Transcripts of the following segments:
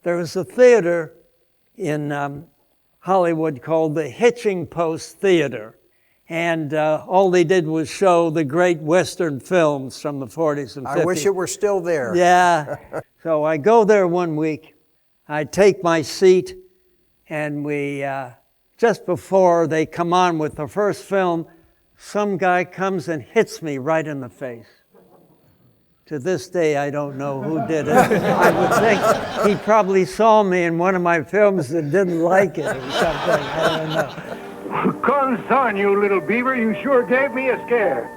There was a theater in Hollywood called the Hitching Post Theater. And all they did was show the great Western films from the 40s and 50s. I wish it were still there. Yeah. So I go there one week. I take my seat, and we, just before they come on with the first film, some guy comes and hits me right in the face. To this day, I don't know who did it. I would think he probably saw me in one of my films and didn't like it or something. I don't know. Consign, you little beaver, you sure gave me a scare.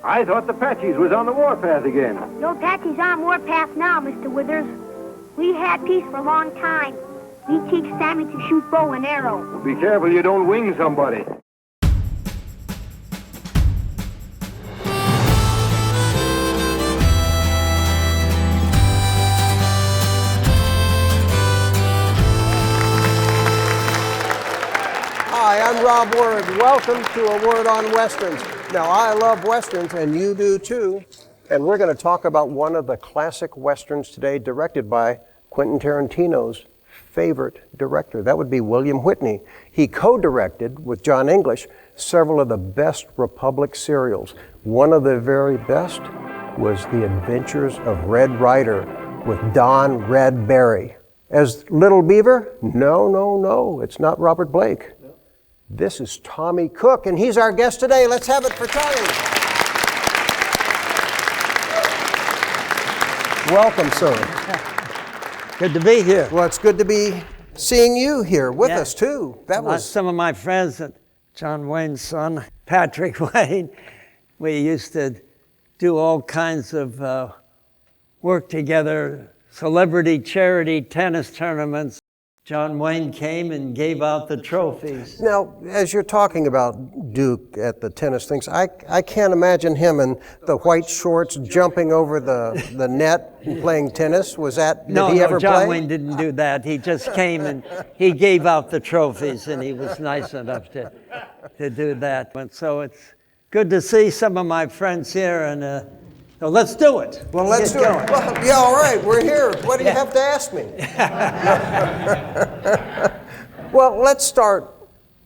I thought the Apaches was on the warpath again. No Apaches on warpath now, Mr. Withers. We've had peace for a long time. We teach Sammy to shoot bow and arrow. Be careful you don't wing somebody. Hi, I'm Rob Word. Welcome to A Word on Westerns. Now, I love Westerns, and you do too. And we're going to talk about one of the classic Westerns today, directed by Quentin Tarantino's favorite director. That would be William Witney. He co-directed with John English several of the best Republic serials. One of the very best was The Adventures of Red Ryder with Don Red Barry. As Little Beaver? No, it's not Robert Blake. This is Tommy Cook, and he's our guest today. Let's have it for Tommy. Welcome, sir. Good to be here. Well, it's good to be seeing you here with us, too. That was some of my friends, John Wayne's son, Patrick Wayne. We used to do all kinds of work together, celebrity charity tennis tournaments. John Wayne came and gave out the trophies. Now, as you're talking about Duke at the tennis things, I can't imagine him in the white shorts jumping over the net and playing tennis. Was that, did he ever play? No, John Wayne didn't do that. He just came and he gave out the trophies, and he was nice enough to do that. And so it's good to see some of my friends here, and so let's do it. Well, let's do it. Well, yeah, all right, we're here. What do you have to ask me? Well, let's start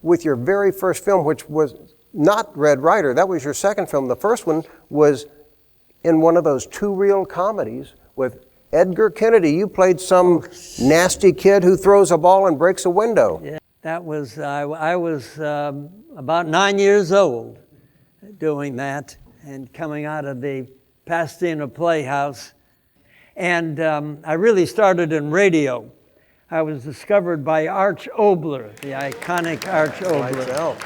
with your very first film, which was not Red Ryder. That was your second film. The first one was in one of those two-reel comedies with Edgar Kennedy. You played some nasty kid who throws a ball and breaks a window. Yeah, that was, I was about 9 years old doing that and coming out of the Pasadena Playhouse. And I really started in radio. I was discovered by Arch Oboler, the iconic Arch Oboler.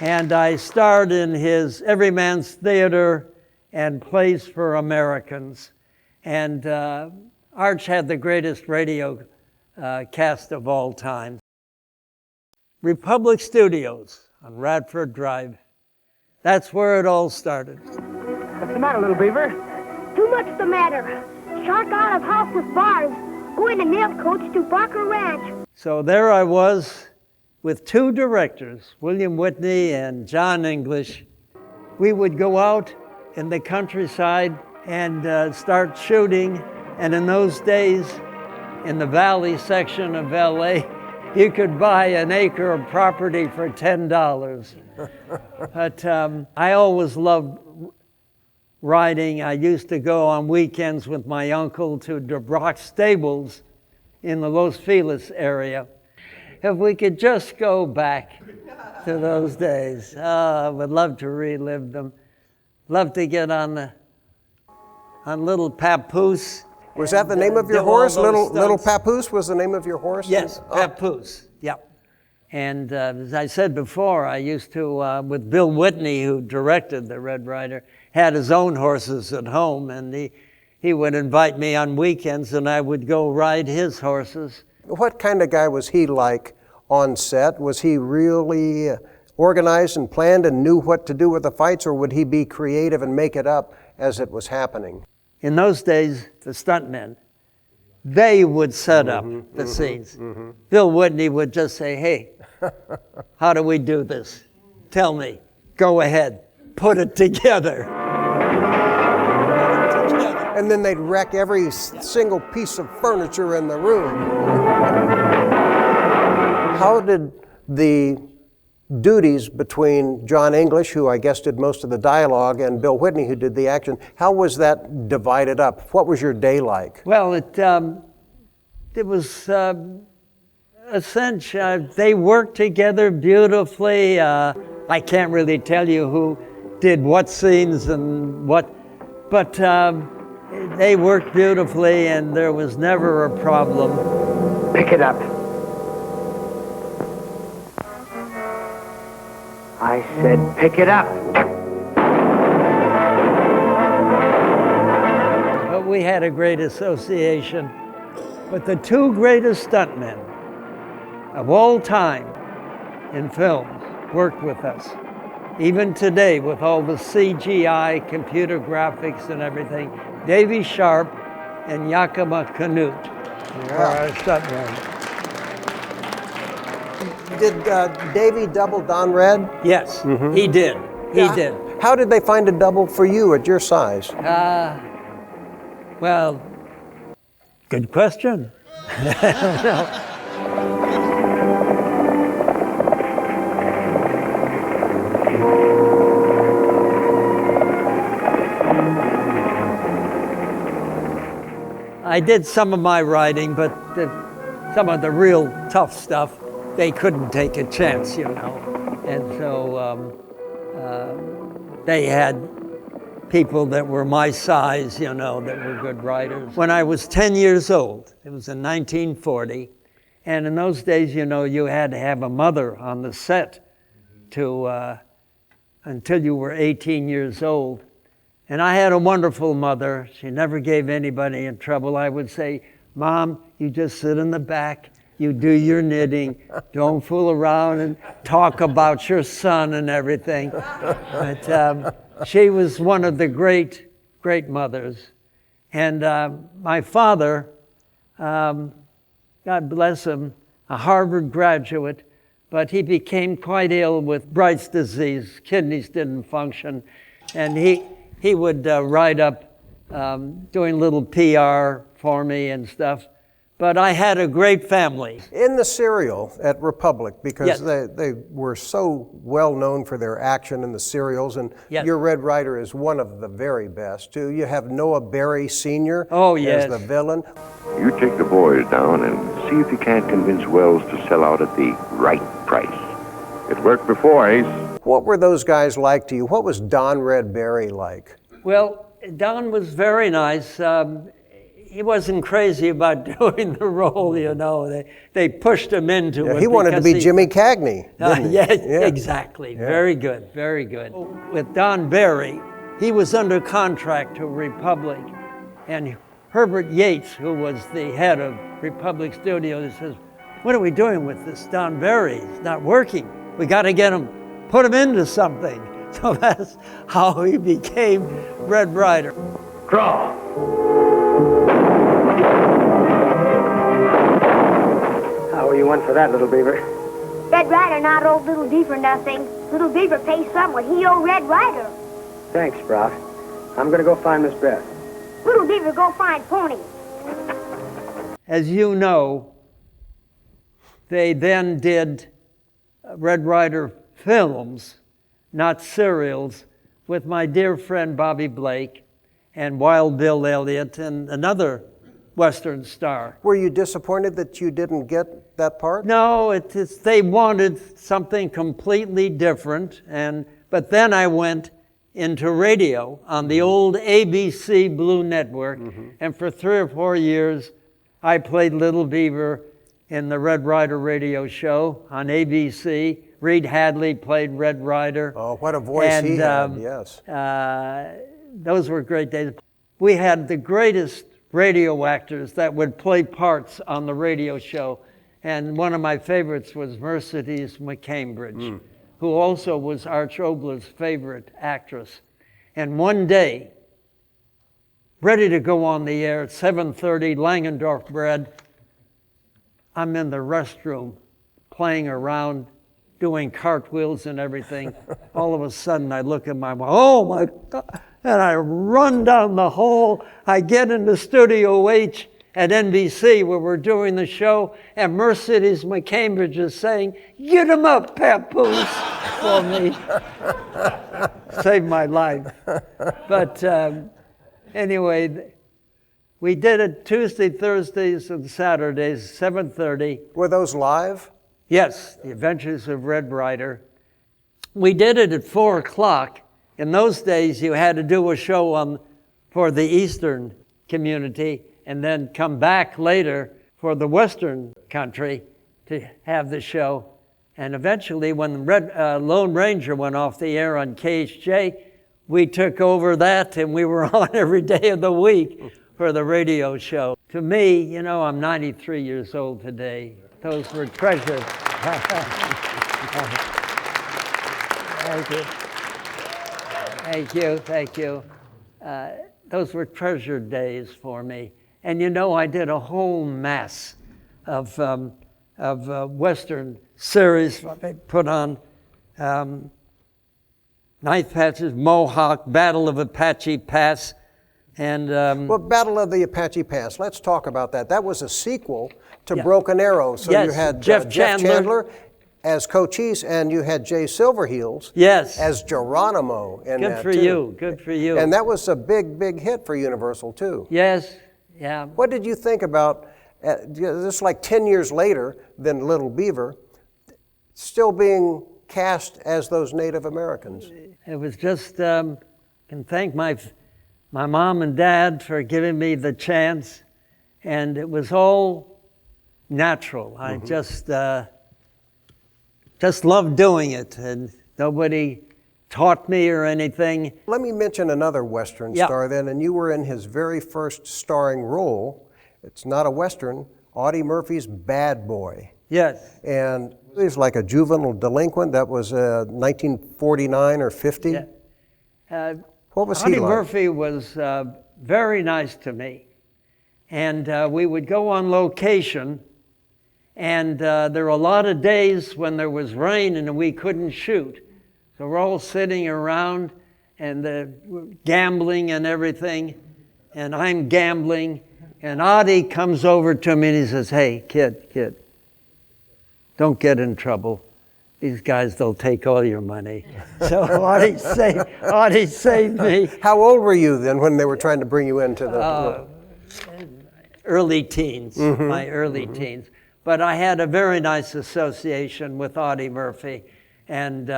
And I starred in his Everyman's Theater and Plays for Americans. And Arch had the greatest radio cast of all time. Republic Studios on Radford Drive. That's where it all started. What's the matter, Little Beaver? Too much the matter. Shark out of house with bars. Going to mail coach to Barker Ranch. So there I was with two directors, William Witney and John English. We would go out in the countryside and start shooting. And in those days, in the valley section of LA, you could buy an acre of property for $10. But I always loved riding. I used to go on weekends with my uncle to DeBrock Stables in the Los Feliz area. If we could just go back to those days, I would love to relive them. Love to get on Little Papoose. Was that the name of your horse? Little Papoose was the name of your horse? Yes, Papoose, yep. And as I said before, I used to, with Bill Witney, who directed the Red Ryder, had his own horses at home, and he would invite me on weekends, and I would go ride his horses. What kind of guy was he like on set? Was he really organized and planned and knew what to do with the fights, or would he be creative and make it up as it was happening? In those days, the stuntmen, they would set up the scenes. Bill Witney would just say, hey, how do we do this? Tell me. Go ahead. Put it together. And then they'd wreck every single piece of furniture in the room. How did the duties between John English, who I guess did most of the dialogue, and Bill Whitney, who did the action, how was that divided up? What was your day like? Well, it was essential. They worked together beautifully. I can't really tell you who did what scenes and what, but they worked beautifully, and there was never a problem. Pick it up. I said pick it up. But we had a great association. But the two greatest stuntmen of all time in films worked with us. Even today, with all the CGI, computer graphics and everything, Davy Sharpe and Yakima Canutt are our stuntmen. Did Davy double Don Red? Yes, he did. He did. How did they find a double for you at your size? Well, good question. I did some of my writing, but some of the real tough stuff, they couldn't take a chance, you know. And so they had people that were my size, you know, that were good writers. When I was 10 years old, it was in 1940, and in those days, you know, you had to have a mother on the set to until you were 18 years old. And I had a wonderful mother. She never gave anybody in trouble. I would say, Mom, you just sit in the back, you do your knitting, don't fool around and talk about your son and everything. But she was one of the great, great mothers. And my father, God bless him, a Harvard graduate, but he became quite ill with Bright's disease. Kidneys didn't function. And he would write up doing little PR for me and stuff. But I had a great family. In the serial at Republic, because Yes. they were so well known for their action in the serials, and Yes. your Red Ryder is one of the very best, too. You have Noah Berry Sr. Oh, yes. as the villain. You take the boys down and see if you can't convince Wells to sell out at the right price. It worked before, Ace. What were those guys like to you? What was Don Red Berry like? Well, Don was very nice. He wasn't crazy about doing the role, you know. They pushed him into it. He wanted to be because Jimmy Cagney, didn't he? yeah, exactly. Yeah. Very good, very good. With Don Berry, he was under contract to Republic, and Herbert Yates, who was the head of Republic Studios, says, "What are we doing with this Don Berry? He's not working. We got to get him, put him into something." So that's how he became Red Ryder. Crawl. How are you one for that, Little Beaver? Red Ryder not owe Little Beaver nothing. Little Beaver pays some what he owe Red Ryder. Thanks, Sprout. I'm gonna go find Miss Beth. Little Beaver go find Pony. As you know, they then did Red Ryder films, not serials, with my dear friend Bobby Blake and Wild Bill Elliott and another Western star. Were you disappointed that you didn't get that part? No, they wanted something completely different, but then I went into radio on the old ABC Blue Network, and for 3 or 4 years I played Little Beaver in the Red Ryder radio show on ABC. Reed Hadley played Red Ryder. Oh, what a voice he had, yes. Those were great days. We had the greatest radio actors that would play parts on the radio show. And one of my favorites was Mercedes McCambridge, who also was Arch Obler's favorite actress. And one day, ready to go on the air at 7:30, Langendorf bread, I'm in the restroom playing around, doing cartwheels and everything. All of a sudden, I look at my wife, oh my God, And I run down the hall. I get into Studio H at NBC where we're doing the show, and Mercedes McCambridge is saying, "Get him up, Papoose," for me. Saved my life. But anyway, we did it Tuesday, Thursdays, and Saturdays, 7:30. Were those live? Yes, The Adventures of Red Ryder. We did it at 4 o'clock. In those days, you had to do a show for the Eastern community and then come back later for the Western country to have the show. And eventually, when Lone Ranger went off the air on KHJ, we took over that and we were on every day of the week for the radio show. To me, I'm 93 years old today. Those were treasures. Thank you. Thank you. Those were treasured days for me. And I did a whole mass of Western series. I put on Knife Patches, Mohawk, Battle of Apache Pass, and... well, Battle of the Apache Pass, let's talk about that. That was a sequel to Broken Arrow. So yes, you had Jeff Chandler as Cochise, and you had Jay Silverheels as Geronimo in Good that, for too. you. Good for you. And that was a big, big hit for Universal, too. Yes, yeah. What did you think about, just like 10 years later than Little Beaver, still being cast as those Native Americans? It was just, can thank my mom and dad for giving me the chance, and it was all natural. I just loved doing it, and nobody taught me or anything. Let me mention another Western star then, and you were in his very first starring role. It's not a Western, Audie Murphy's Bad Boy. Yes. And he was like a juvenile delinquent. That was 1949 or 50. Yeah. What was Audie he like? Murphy was very nice to me. And we would go on location, and there were a lot of days when there was rain and we couldn't shoot. So we're all sitting around and gambling and everything, and I'm gambling, and Audie comes over to me and he says, "Hey, kid, don't get in trouble. These guys, they'll take all your money." So Audie saved me. How old were you then when they were trying to bring you into the... Early teens, my early teens. But I had a very nice association with Audie Murphy, and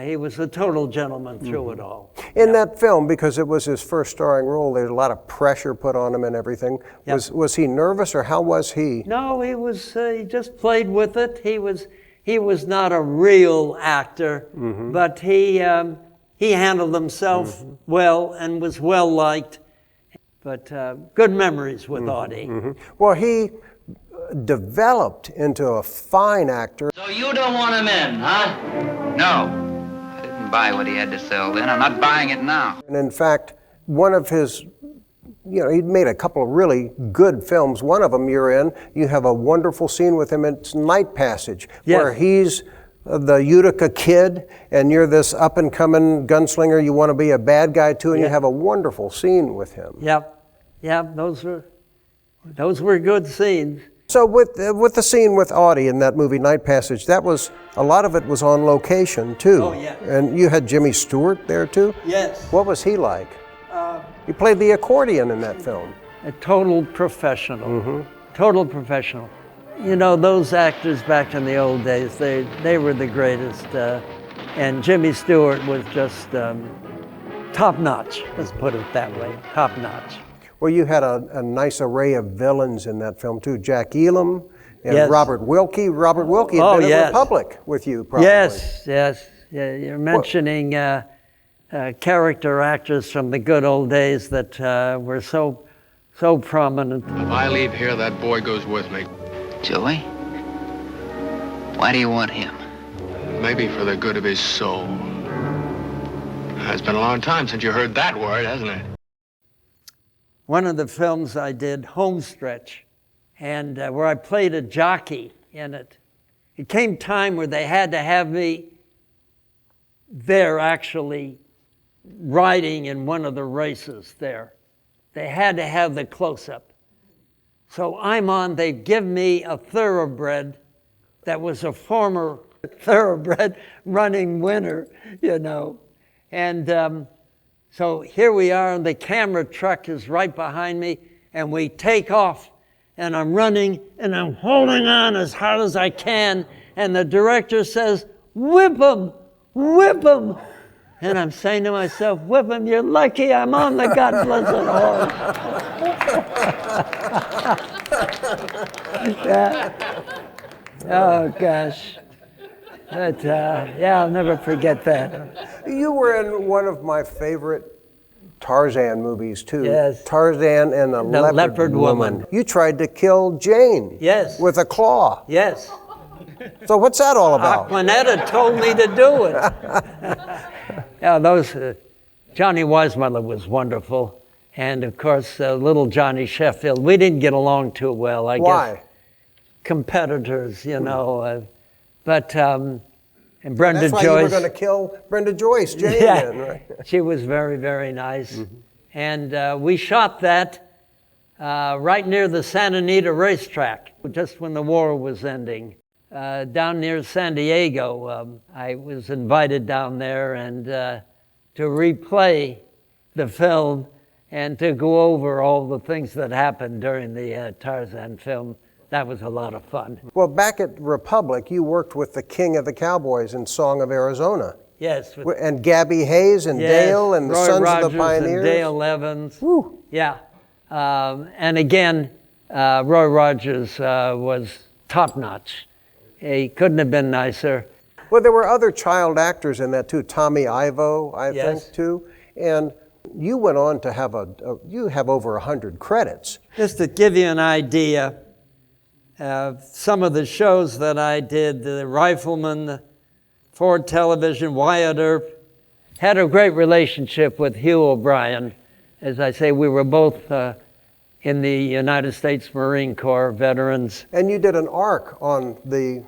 he was a total gentleman through it all. In that film, because it was his first starring role, there's a lot of pressure put on him and everything. Yep. Was he nervous, or how was he? No, he was. He just played with it. He was not a real actor, but he handled himself well and was well liked. But good memories with Audie. Well, he developed into a fine actor. So you don't want him in, huh? No, I didn't buy what he had to sell then. I'm not buying it now. And in fact, one of his, he'd made a couple of really good films. One of them you're in. You have a wonderful scene with him. It's Night Passage, where he's the Utica Kid, and you're this up-and-coming gunslinger. You want to be a bad guy, too, and you have a wonderful scene with him. Yep, those were good scenes. So with the scene with Audie in that movie, Night Passage, a lot of it was on location, too. Oh, yeah. And you had Jimmy Stewart there, too? Yes. What was he like? He played the accordion in that film. A total professional. Total professional. Those actors back in the old days, they were the greatest. And Jimmy Stewart was just top-notch, let's put it that way, top-notch. Well, you had a nice array of villains in that film, too. Jack Elam and Robert Wilkie. Robert Wilkie had been in Republic with you, probably. Yes. Yeah, you're mentioning character actors from the good old days that were so prominent. If I leave here, that boy goes with me. Joey? Why do you want him? Maybe for the good of his soul. It's been a long time since you heard that word, hasn't it? One of the films I did, Homestretch, and where I played a jockey in it. It came time where they had to have me there actually riding in one of the races there. They had to have the close-up. So I'm on, they give me a thoroughbred that was a former thoroughbred running winner, you know. And so here we are, and the camera truck is right behind me, and we take off, and I'm running, and I'm holding on as hard as I can, and the director says, "Whip him, whip him." And I'm saying to myself, "Whip him, you're lucky I'm on the God blessed horse." Yeah. Oh, gosh. But, yeah, I'll never forget that. You were in one of my favorite Tarzan movies, too. Yes. Tarzan and the Leopard Woman. You tried to kill Jane. Yes. With a claw. Yes. So what's that all about? Aquanetta told me to do it. Yeah, Johnny Weissmuller was wonderful. And, of course, little Johnny Sheffield. We didn't get along too well, I guess. Why? Competitors, you know. And Brenda Joyce. That's why you were going to kill Brenda Joyce, Jane, yeah, then, right? She was very, very nice. And we shot that right near the Santa Anita racetrack, just when the war was ending. Down near San Diego, I was invited down there and to replay the film and to go over all the things that happened during the Tarzan film. That was a lot of fun. Well, back at Republic, you worked with the king of the Cowboys in Song of Arizona. Yes. And Gabby Hayes and yes, Dale and the Roy Sons Rogers of the Pioneers. And Dale Evans. Woo. Yeah. And again, Roy Rogers was top-notch. He couldn't have been nicer. Well, there were other child actors in that too. Tommy Ivo, I yes. think, too. And you went on to have you have over 100 credits. Just to give you an idea, some of the shows that I did, the Rifleman, Ford Television, Wyatt Earp, had a great relationship with Hugh O'Brien. As I say, we were both in the United States Marine Corps veterans. And you did an arc on the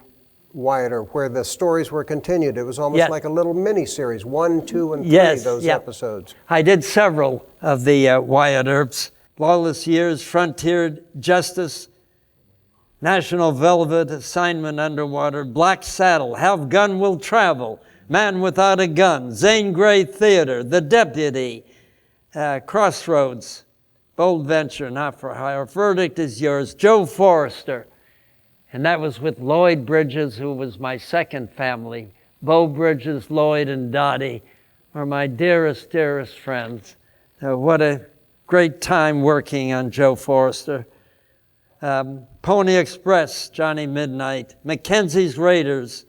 Wyatt Earp where the stories were continued. It was almost like a little mini-series, 1, 2, and 3, yes, those episodes. I did several of the Wyatt Earps. Lawless Years, Frontier Justice, National Velvet, Assignment Underwater, Black Saddle, Have Gun Will Travel, Man Without a Gun, Zane Grey Theater, The Deputy, Crossroads, Bold Venture, Not for Hire, Verdict Is Yours, Joe Forrester. And that was with Lloyd Bridges, who was my second family. Bo Bridges, Lloyd, and Dottie were my dearest, dearest friends. What a great time working on Joe Forrester. Pony Express, Johnny Midnight, Mackenzie's Raiders,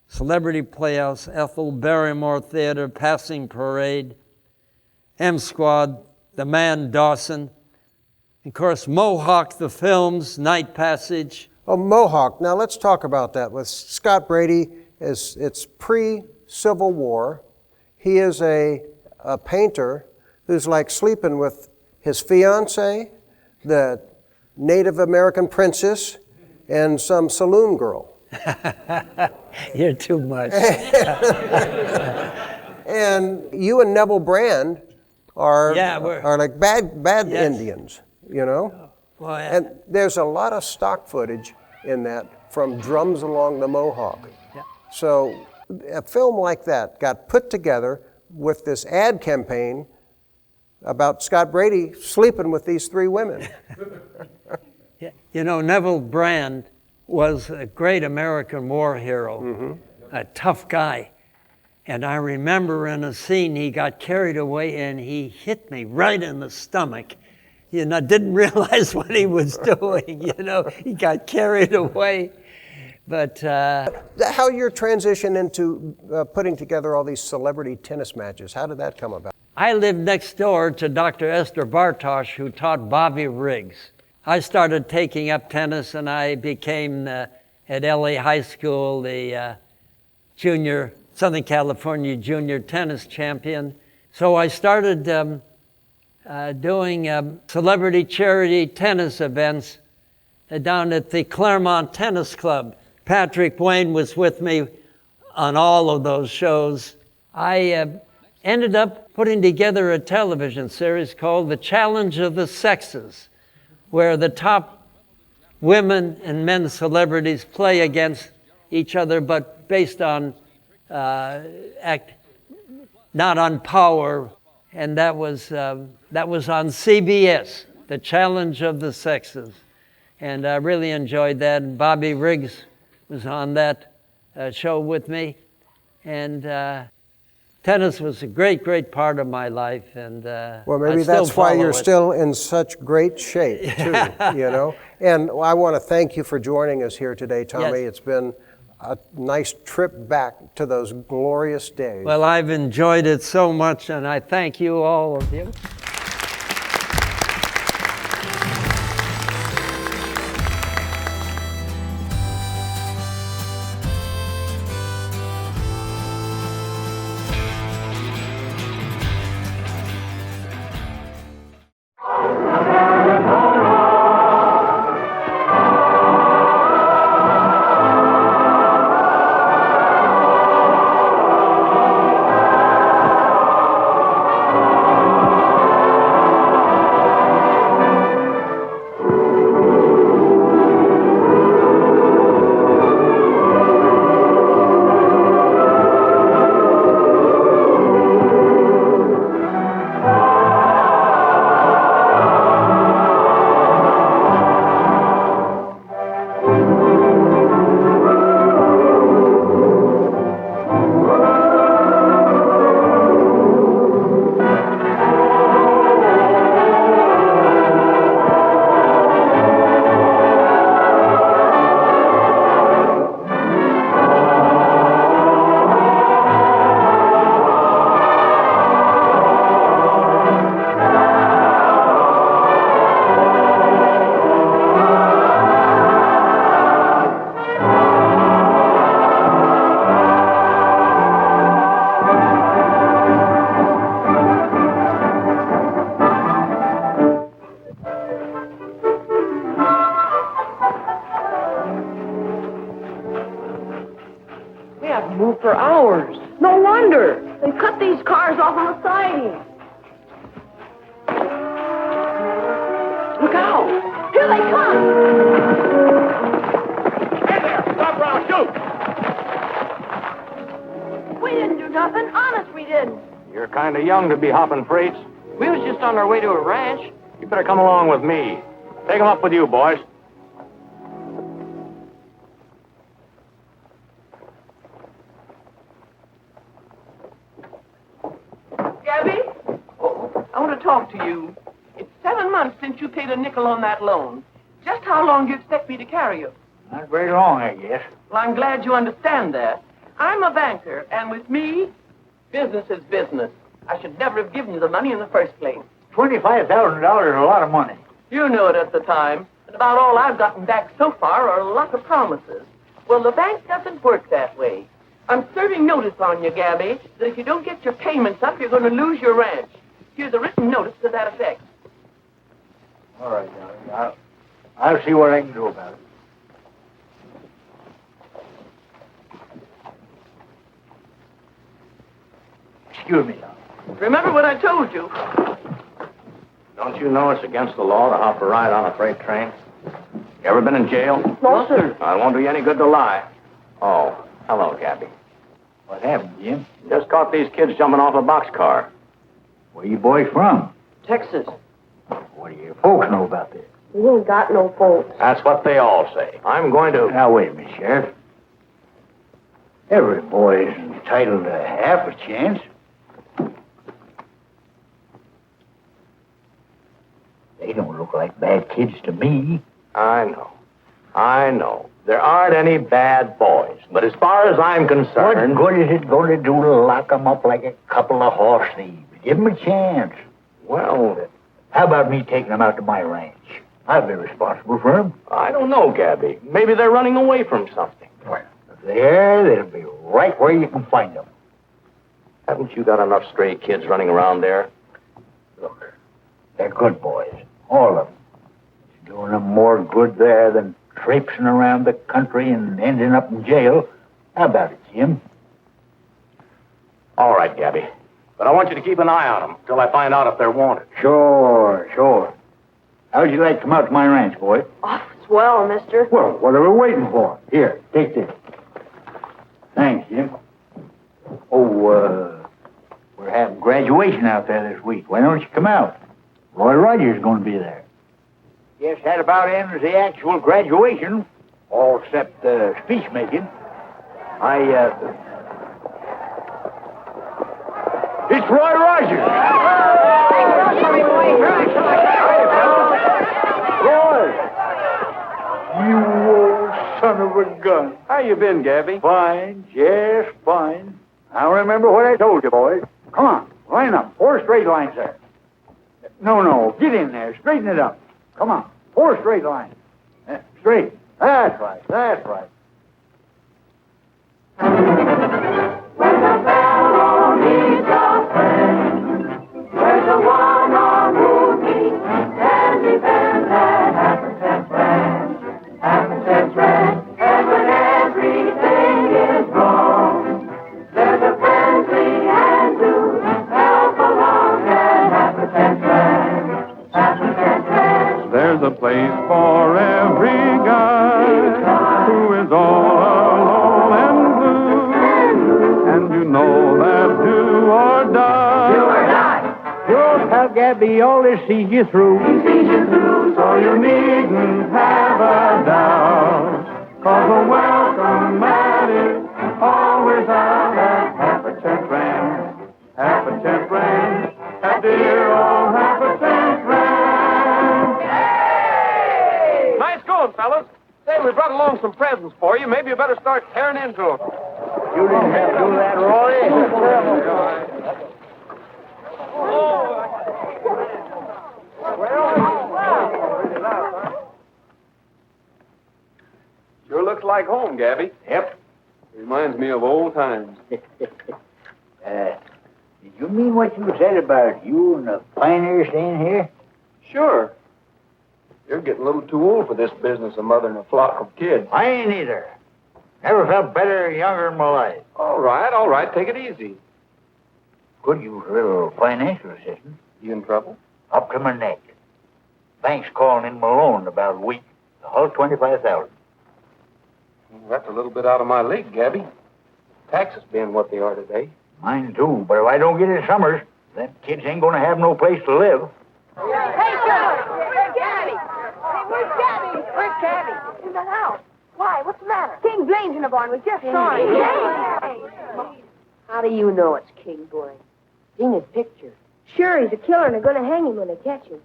Celebrity Playhouse, Ethel Barrymore Theater, Passing Parade, M Squad, The Man Dawson, of course, Mohawk, the films, Night Passage. Oh, Mohawk. Now let's talk about that. With Scott Brady, it's pre-Civil War. He is a painter who's like sleeping with his fiancée, the Native American princess, and some saloon girl. You're too much. And you and Neville Brand are like bad yes. Indians, you know? Well, yeah. And there's a lot of stock footage in that from Drums Along the Mohawk. Yeah. So a film like that got put together with this ad campaign about Scott Brady sleeping with these 3 women. Yeah. You know, Neville Brand was a great American war hero, a tough guy. And I remember in a scene he got carried away and he hit me right in the stomach. You know, didn't realize what he was doing, you know, he got carried away. But how your transition into putting together all these celebrity tennis matches, how did that come about? I lived next door to Dr. Esther Bartosh, who taught Bobby Riggs. I started taking up tennis and I became, at LA High School, the Southern California junior tennis champion. So I started doing celebrity charity tennis events down at the Claremont Tennis Club. Patrick Wayne was with me on all of those shows. I ended up putting together a television series called The Challenge of the Sexes, where the top women and men celebrities play against each other, but based on not on power, and that was on CBS, The Challenge of the Sexes. And I really enjoyed that. And Bobby Riggs was on that show with me. And tennis was a great, great part of my life. And well, maybe that's why you're still in such great shape, too, you know. And I want to thank you for joining us here today, Tommy. Yes. It's been a nice trip back to those glorious days. Well, I've enjoyed it so much, and I thank you, all of you. For hours. No wonder. They cut these cars off on the siding. Look out. Here they come. Hey there! Stop or I'll shoot! We didn't do nothing. Honest, we didn't. You're kind of young to be hopping freights. We was just on our way to a ranch. You better come along with me. Take 'em up with you, boys. Talk to you. It's 7 months since you paid a nickel on that loan. Just how long do you expect me to carry you? Not very long, I guess. Well, I'm glad you understand that. I'm a banker, and with me, business is business. I should never have given you the money in the first place. $25,000 is a lot of money. You knew it at the time. And about all I've gotten back so far are a lot of promises. Well, the bank doesn't work that way. I'm serving notice on you, Gabby, that if you don't get your payments up, you're going to lose your ranch. Here's a written notice to that effect. All right, darling. I'll see what I can do about it. Excuse me, darling. Remember what I told you. Don't you know it's against the law to hop a ride on a freight train? You ever been in jail? No, sir. It won't do you any good to lie. Oh, hello, Gabby. What happened, Jim? Just caught these kids jumping off a boxcar. Where you boys from? Texas. What do your folks know about this? We ain't got no folks. That's what they all say. I'm going to... Now, wait a minute, Sheriff. Every boy is entitled to half a chance. They don't look like bad kids to me. I know. There aren't any bad boys. But as far as I'm concerned... What good is it going to do to lock them up like a couple of horse thieves? Give them a chance. Well... How about me taking them out to my ranch? I'll be responsible for them. I don't know, Gabby. Maybe they're running away from something. Well, if they're, they'll be right where you can find them. Haven't you got enough stray kids running around there? Look, they're good boys. All of them. It's doing them more good there than traipsing around the country and ending up in jail. How about it, Jim? All right, Gabby. But I want you to keep an eye on them till I find out if they're wanted. Sure, sure. How'd you like to come out to my ranch, boy? Oh, swell, mister. Well, what are we waiting for? Here, take this. Thanks, Jim. Oh, we're having graduation out there this week. Why don't you come out? Roy Ryder's going to be there. Yes, that about ends the actual graduation, all except speech making. It's Roy Ryder! Roy! You old son of a gun. How you been, Gabby? Fine, just fine. Now remember what I told you, boys. Come on, line up. 4 straight lines there. No, get in there. Straighten it up. Come on, 4 straight lines. Straight. That's right, that's right. There's a one on movie, and defend that half a cent rent, and when everything is wrong, there's a friendly hand to help along that half a cent rent. There's a place for every guy who is all alone and blue, and you know that do or die. Do or die. You'll have Gabby always sees you through. He sees you through, So you needn't have a doubt, 'cause a welcome mat is always out at half a cent rent, half a cent rent, at dear old half a cent rent. Nice going, fellas. Say, we brought along some presents for you. Maybe you better start tearing into them. You didn't have to do that, Roy. Sure looks like home, Gabby. Yep. Reminds me of old times. Did you mean what you said about you and the pioneer staying here? Sure. You're getting a little too old for this business of mothering a flock of kids. I ain't either. Never felt better younger in my life. All right. Take it easy. Could use a little financial assistance. You in trouble? Up to my neck. Bank's calling in my loan in about a week. The whole $25,000. That's a little bit out of my league, Gabby. Taxes being what they are today. Mine too, but if I don't get it summers, them kids ain't gonna have no place to live. Hey, Charlie! Where's Gabby? Hey, where's Gabby? Where's Gabby? In the house. Why? What's the matter? King Blaine's in the barn. We just saw him. How do you know it's King Blaine? Seen his picture. Sure, he's a killer, and they're going to hang him when they catch him.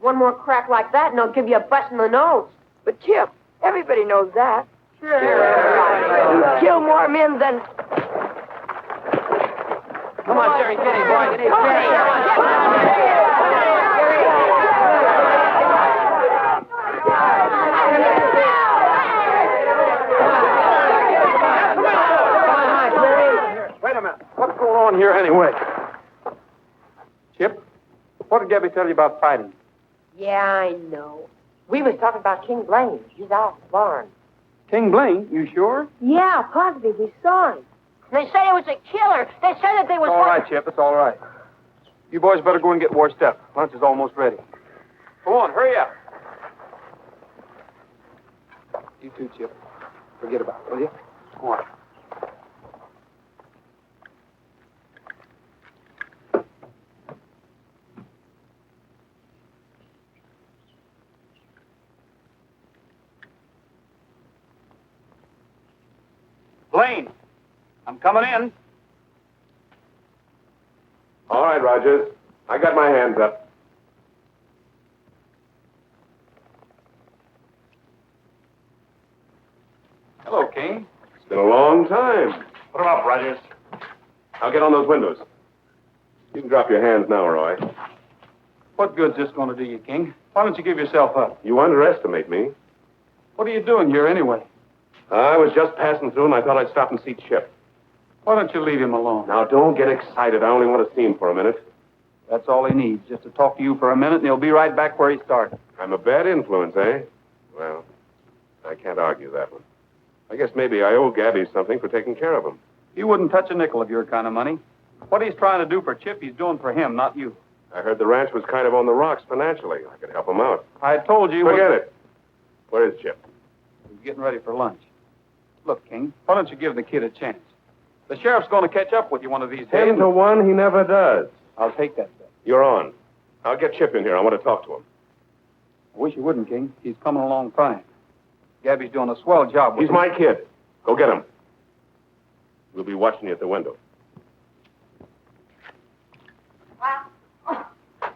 One more crack like that, and I'll give you a bust in the nose. But, Chip, everybody knows that. Sure. You kill more men than... Come on, Jerry, get him, boy. Get him. Wait a minute. What's going on here anyway? Chip, what did Gabby tell you about fighting? Yeah, I know. We was talking about King Blaine. He's out in the barn. King Blaine, you sure? Yeah, positive. We saw him. They said it was a killer. They said that they was... It's all right, Chip. It's all right. You boys better go and get washed up. Lunch is almost ready. Come on, hurry up. You too, Chip. Forget about it, will you? Go on. Blaine, I'm coming in. All right, Rogers. I got my hands up. Hello, King. It's been a long time. Put him up, Rogers. I'll get on those windows. You can drop your hands now, Roy. What good's this going to do you, King? Why don't you give yourself up? You underestimate me. What are you doing here anyway? I was just passing through, and I thought I'd stop and see Chip. Why don't you leave him alone? Now, don't get excited. I only want to see him for a minute. That's all he needs, just to talk to you for a minute, and he'll be right back where he started. I'm a bad influence, eh? Well, I can't argue that one. I guess maybe I owe Gabby something for taking care of him. You wouldn't touch a nickel of your kind of money. What he's trying to do for Chip, he's doing for him, not you. I heard the ranch was kind of on the rocks financially. I could help him out. I told you... Forget it. Where is Chip? He's getting ready for lunch. Look, King, why don't you give the kid a chance? The sheriff's going to catch up with you one of these days. 10 to 1, he never does. I'll take that bet. You're on. I'll get Chip in here. I want to talk to him. I wish you wouldn't, King. He's coming along fine. Gabby's doing a swell job with He's him. my kid. Go get him. We'll be watching you at the window.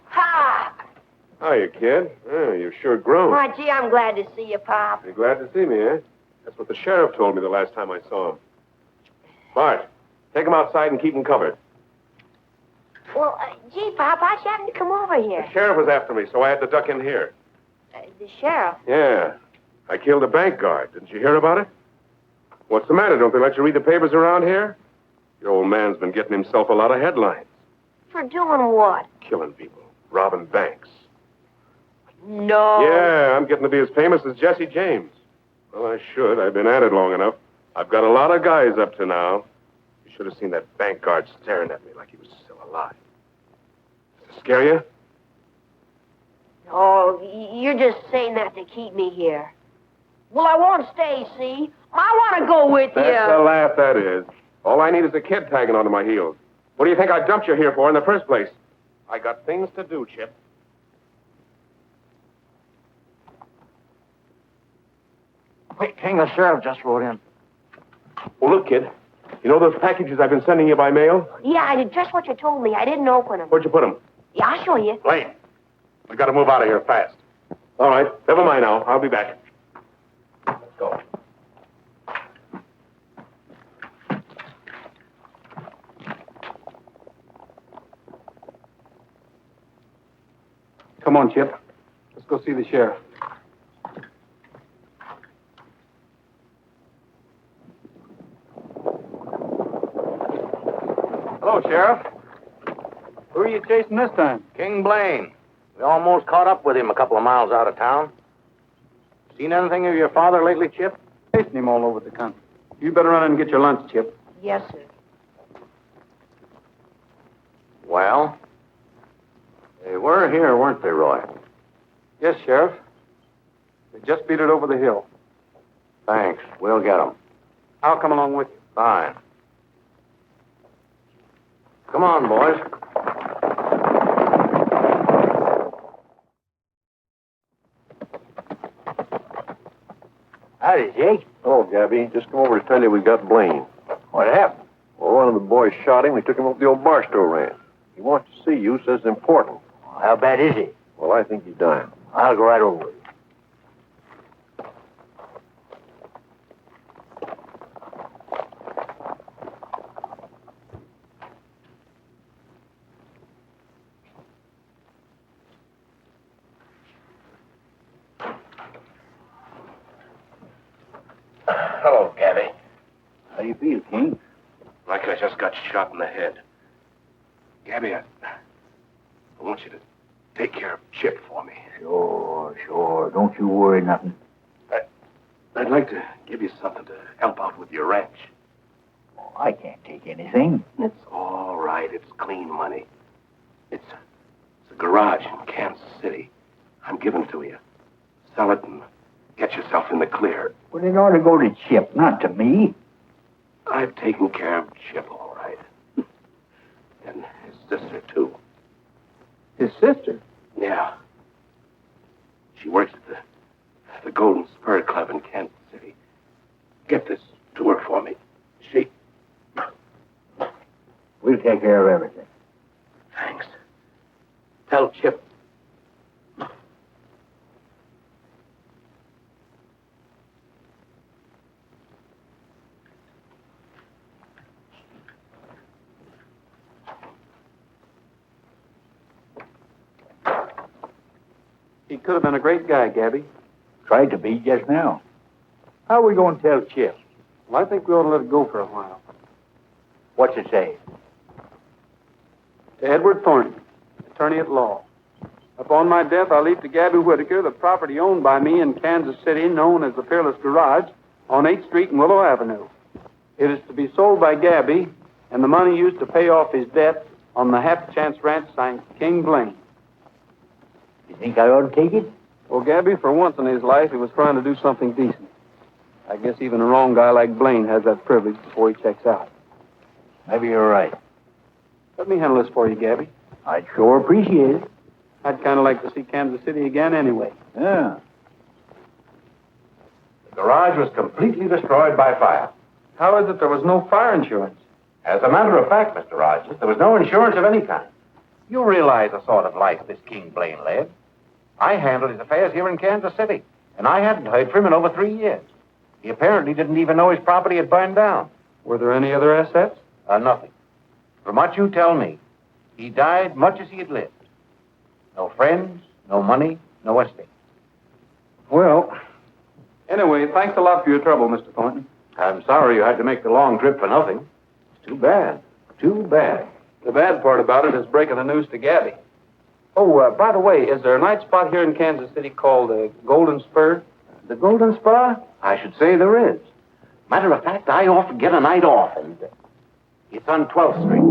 Pop! Hiya, kid. Oh, you've sure grown. Why, gee, I'm glad to see you, Pop. You're glad to see me, eh? That's what the sheriff told me the last time I saw him. Bart, take him outside and keep him covered. Well, gee, Pop, how'd you happen to come over here? The sheriff was after me, so I had to duck in here. The sheriff? Yeah. I killed a bank guard. Didn't you hear about it? What's the matter? Don't they let you read the papers around here? Your old man's been getting himself a lot of headlines. For doing what? Killing people. Robbing banks. No. Yeah, I'm getting to be as famous as Jesse James. Well, I should. I've been at it long enough. I've got a lot of guys up to now. You should have seen that bank guard staring at me like he was still alive. Does it scare you? Oh, you're just saying that to keep me here. Well, I won't stay, see? I want to go with you. That's a laugh, that is. All I need is a kid tagging onto my heels. What do you think I dumped you here for in the first place? I got things to do, Chip. Wait, King, the sheriff just rode in. Well, look, kid. You know those packages I've been sending you by mail? Yeah, I did just what you told me. I didn't open them. Where'd you put them? Yeah, I'll show you. Blaine. We got to move out of here fast. All right. Never mind now. I'll be back. Let's go. Come on, Chip. Let's go see the sheriff. Hello, Sheriff. Who are you chasing this time? King Blaine. We almost caught up with him a couple of miles out of town. Seen anything of your father lately, Chip? Chasing him all over the country. You better run in and get your lunch, Chip. Yes, sir. Well, they were here, weren't they, Roy? Yes, Sheriff. They just beat it over the hill. Thanks. We'll get them. I'll come along with you. Fine. Come on, boys. Howdy, Jake. Oh, Gabby, just come over to tell you we got Blaine. What happened? Well, one of the boys shot him. We took him up to the old Barstow ranch. He wants to see you, says it's important. Well, how bad is he? Well, I think he's dying. I'll go right over with you. Hello, Gabby. How do you feel, King? Like I just got shot in the head. Gabby, I want you to take care of Chip for me. Sure. Don't you worry nothing. I'd like to give you something to help out with your ranch. Oh, I can't take anything. It's all right. It's clean money. It's a garage in Kansas City. I'm giving it to you. Sell it and get yourself in the clear. But it ought to go to Chip, not to me. I've taken care of Chip, all right. And his sister, too. His sister? Yeah. She works at the Golden Spur Club in Kansas City. Get this to her for me. She... We'll take care of everything. Thanks. Tell Chip. He could have been a great guy, Gabby. Tried to be just now. How are we going to tell Chip? Well, I think we ought to let it go for a while. What's it say? To Edward Thornton, attorney at law. Upon my death, I leave to Gabby Whitaker the property owned by me in Kansas City, known as the Fearless Garage, on 8th Street and Willow Avenue. It is to be sold by Gabby and the money used to pay off his debt on the Half Chance Ranch signed King Blaine. You think I ought to take it? Well, Gabby, for once in his life, he was trying to do something decent. I guess even a wrong guy like Blaine has that privilege before he checks out. Maybe you're right. Let me handle this for you, Gabby. I'd sure appreciate it. I'd kind of like to see Kansas City again anyway. Yeah. The garage was completely destroyed by fire. How is it there was no fire insurance? As a matter of fact, Mr. Rogers, there was no insurance of any kind. You realize the sort of life this King Blaine led. I handled his affairs here in Kansas City, and I hadn't heard from him in over 3 years. He apparently didn't even know his property had burned down. Were there any other assets? Nothing. From what you tell me, he died much as he had lived. No friends, no money, no estate. Well, anyway, thanks a lot for your trouble, Mr. Thornton. I'm sorry you had to make the long trip for nothing. It's too bad. Too bad. The bad part about it is breaking the news to Gabby. Oh, by the way, is there a night spot here in Kansas City called the Golden Spur? The Golden Spur? I should say there is. Matter of fact, I often get a night off, and it's on 12th Street.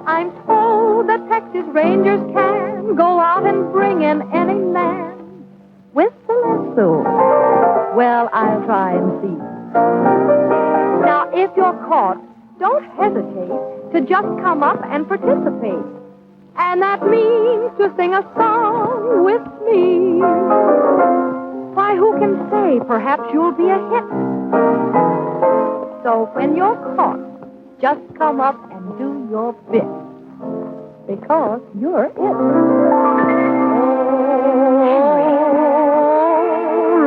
I'm told that Texas Rangers can go out and bring in any man with the lasso. Well, I'll try and see. Now, if you're caught, don't hesitate to just come up and participate. And that means to sing a song with me. Why, who can say perhaps you'll be a hit? So when you're caught, just come up and do your bit. Because you're it. Oh,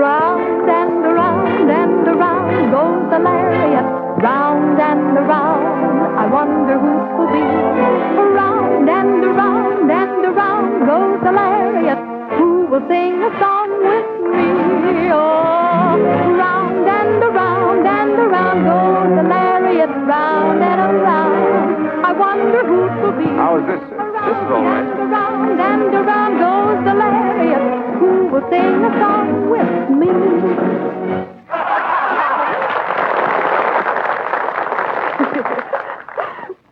round and around and around goes the lariat. Round and around, I wonder who 'twill be. Round and around and around goes the lariat. Who will sing a song with me? Oh, round and around goes the lariat. Round and around, I wonder who 'twill be. How is this, sir? This is all right. Round and around goes the lariat. Who will sing a song with me?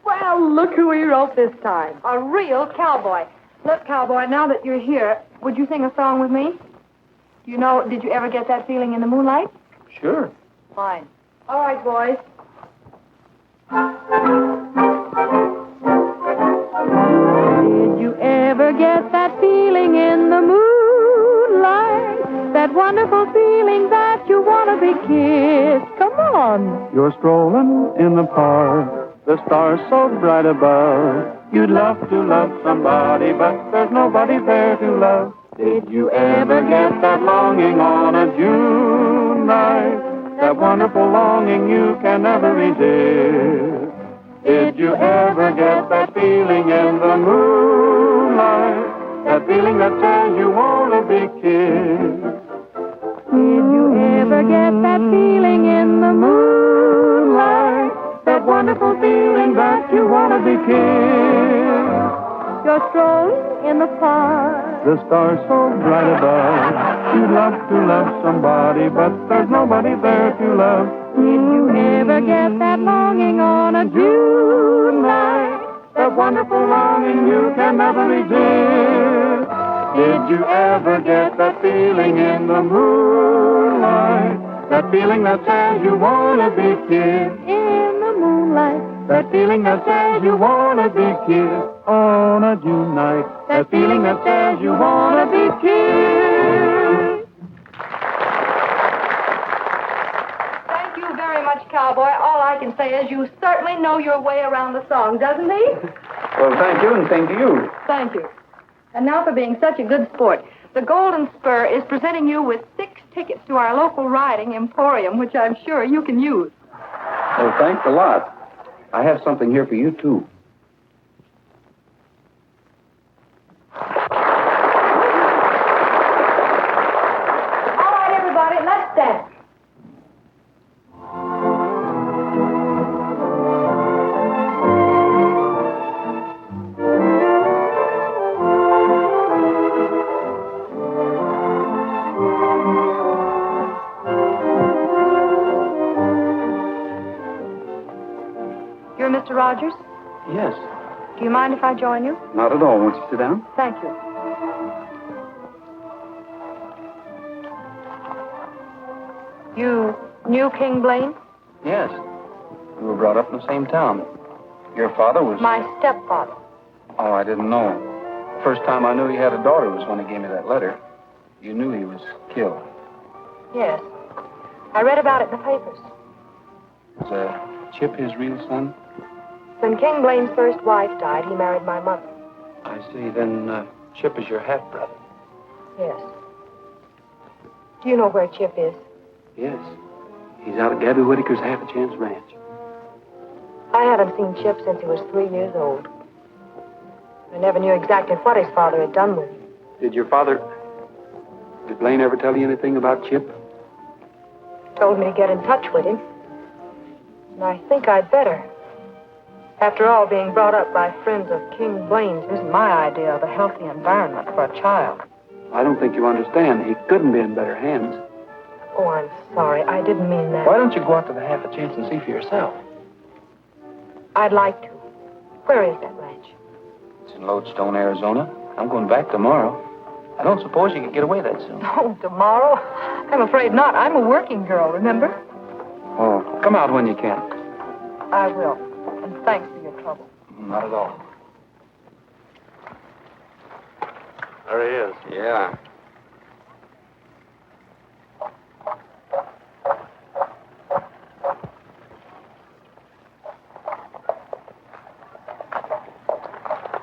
Well, look who we wrote this time. A real cowboy. Look, cowboy, now that you're here, would you sing a song with me? You know, did you ever get that feeling in the moonlight? Sure. Fine. All right, boys. Did you ever get that feeling in the moonlight? That wonderful feeling that you want to be kissed? Come on. You're strolling in the park, the stars so bright above. You'd love to love somebody, but there's nobody there to love. Did you ever get that longing on a June night? That wonderful longing you can never resist. Did you ever get that feeling in the moonlight? That feeling that says you want to be kissed. Did you ever get that feeling in the moonlight? That wonderful feeling that you want to be kissed. You're strolling in the park. The stars so bright above. You'd love to love somebody, but there's nobody there to love. Did you ever get that longing on a June night? That wonderful longing you can never resist. Did you ever get that feeling in the moonlight? That feeling that says you want to be kissed. In the moonlight. That feeling that says you want to be kissed on a June night. That feeling that says you want to be kissed. Thank you very much, cowboy. All I can say is you certainly know your way around the song, doesn't he? Well, thank you, and same to you. Thank you. And now for being such a good sport. The Golden Spur is presenting you with 6 tickets to our local riding emporium, which I'm sure you can use. Well, thanks a lot. I have something here for you, too. All right, everybody, let's dance. Mr. Rogers? Yes. Do you mind if I join you? Not at all. Won't you sit down? Thank you. You knew King Blaine? Yes. We were brought up in the same town. Your father was... My stepfather. Oh, I didn't know. First time I knew he had a daughter was when he gave me that letter. You knew he was killed. Yes. I read about it in the papers. Was Chip his real son? When King Blaine's first wife died, he married my mother. I see. Then Chip is your half-brother. Yes. Do you know where Chip is? Yes. He's out at Gabby Whitaker's half-a-chance ranch. I haven't seen Chip since he was 3 years old. I never knew exactly what his father had done with him. Did Blaine ever tell you anything about Chip? Told me to get in touch with him. And I think I'd better. After all, being brought up by friends of King Blaine's isn't my idea of a healthy environment for a child. I don't think you understand. He couldn't be in better hands. Oh, I'm sorry. I didn't mean that. Why don't you go out to the half-a-chance and see for yourself? I'd like to. Where is that ranch? It's in Lodestone, Arizona. I'm going back tomorrow. I don't suppose you could get away that soon. Oh, tomorrow? I'm afraid not. I'm a working girl, remember? Oh, come out when you can. I will. And thanks for your trouble. Not at all. There he is. Yeah.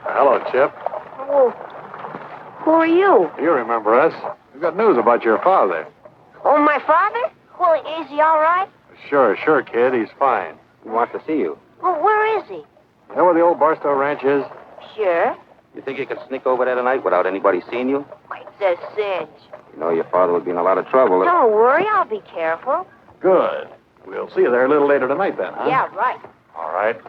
Hello, Chip. Oh, who are you? You remember us. We've got news about your father. Oh, my father? Well, is he all right? Sure, kid. He's fine. He wants to see you. Well, where is he? You know where the old Barstow Ranch is? Sure. You think you could sneak over there tonight without anybody seeing you? It's a cinch. You know your father would be in a lot of trouble. Don't worry, I'll be careful. Good. We'll see you there a little later tonight then, huh? Yeah, right. All right.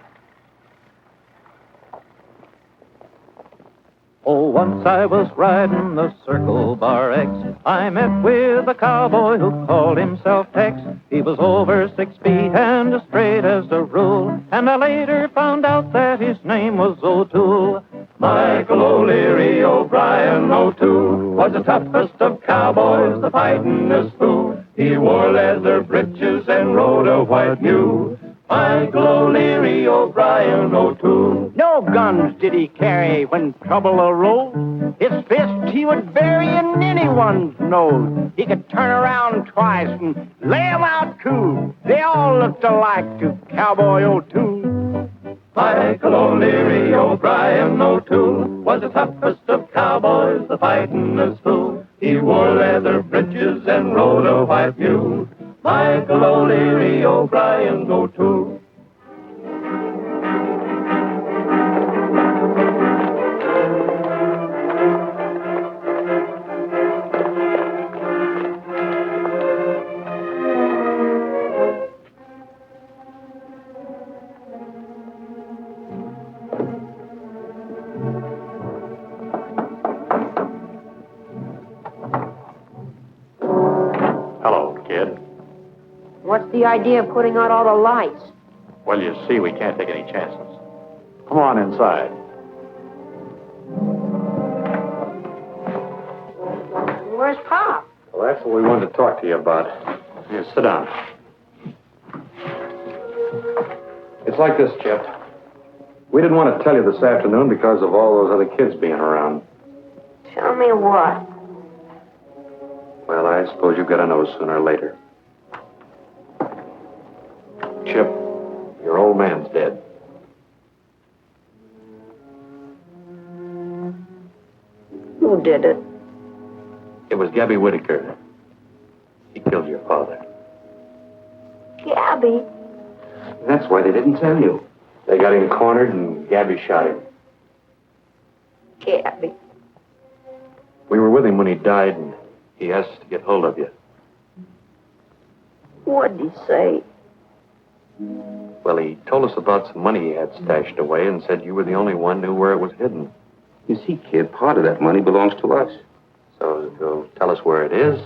Oh, once I was riding the Circle Bar X. I met with a cowboy who called himself Tex. He was over 6 feet and as straight as a rule. And I later found out that his name was O'Toole. Michael O'Leary O'Brien O'Toole was the toughest of cowboys, the fightingest fool. He wore leather breeches and rode a white mule. Michael O'Leary O'Brien O'Toole. No guns did he carry when trouble arose. His fist he would bury in anyone's nose. He could turn around twice and lay 'em out cool. They all looked alike to Cowboy O'Toole. Michael O'Leary O'Brien O'Toole was the toughest of cowboys, the fightingest fool. He wore leather breeches and rode a white mule. Michael O'Leary O'Brien O'Toole. Hello, kid. What's the idea of putting out all the lights? Well, you see, we can't take any chances. Come on inside. Where's Pop? Well, that's what we wanted to talk to you about. Here, sit down. It's like this, Chip. We didn't want to tell you this afternoon because of all those other kids being around. Tell me what? Well, I suppose you've got to know sooner or later. Chip, your old man's dead. Who did it? It was Gabby Whitaker. He killed your father. Gabby? That's why they didn't tell you. They got him cornered and Gabby shot him. Gabby. We were with him when he died and he asked us to get hold of you. What'd he say? Well, he told us about some money he had stashed away and said you were the only one who knew where it was hidden. You see, kid, part of that money belongs to us. So if you'll tell us where it is,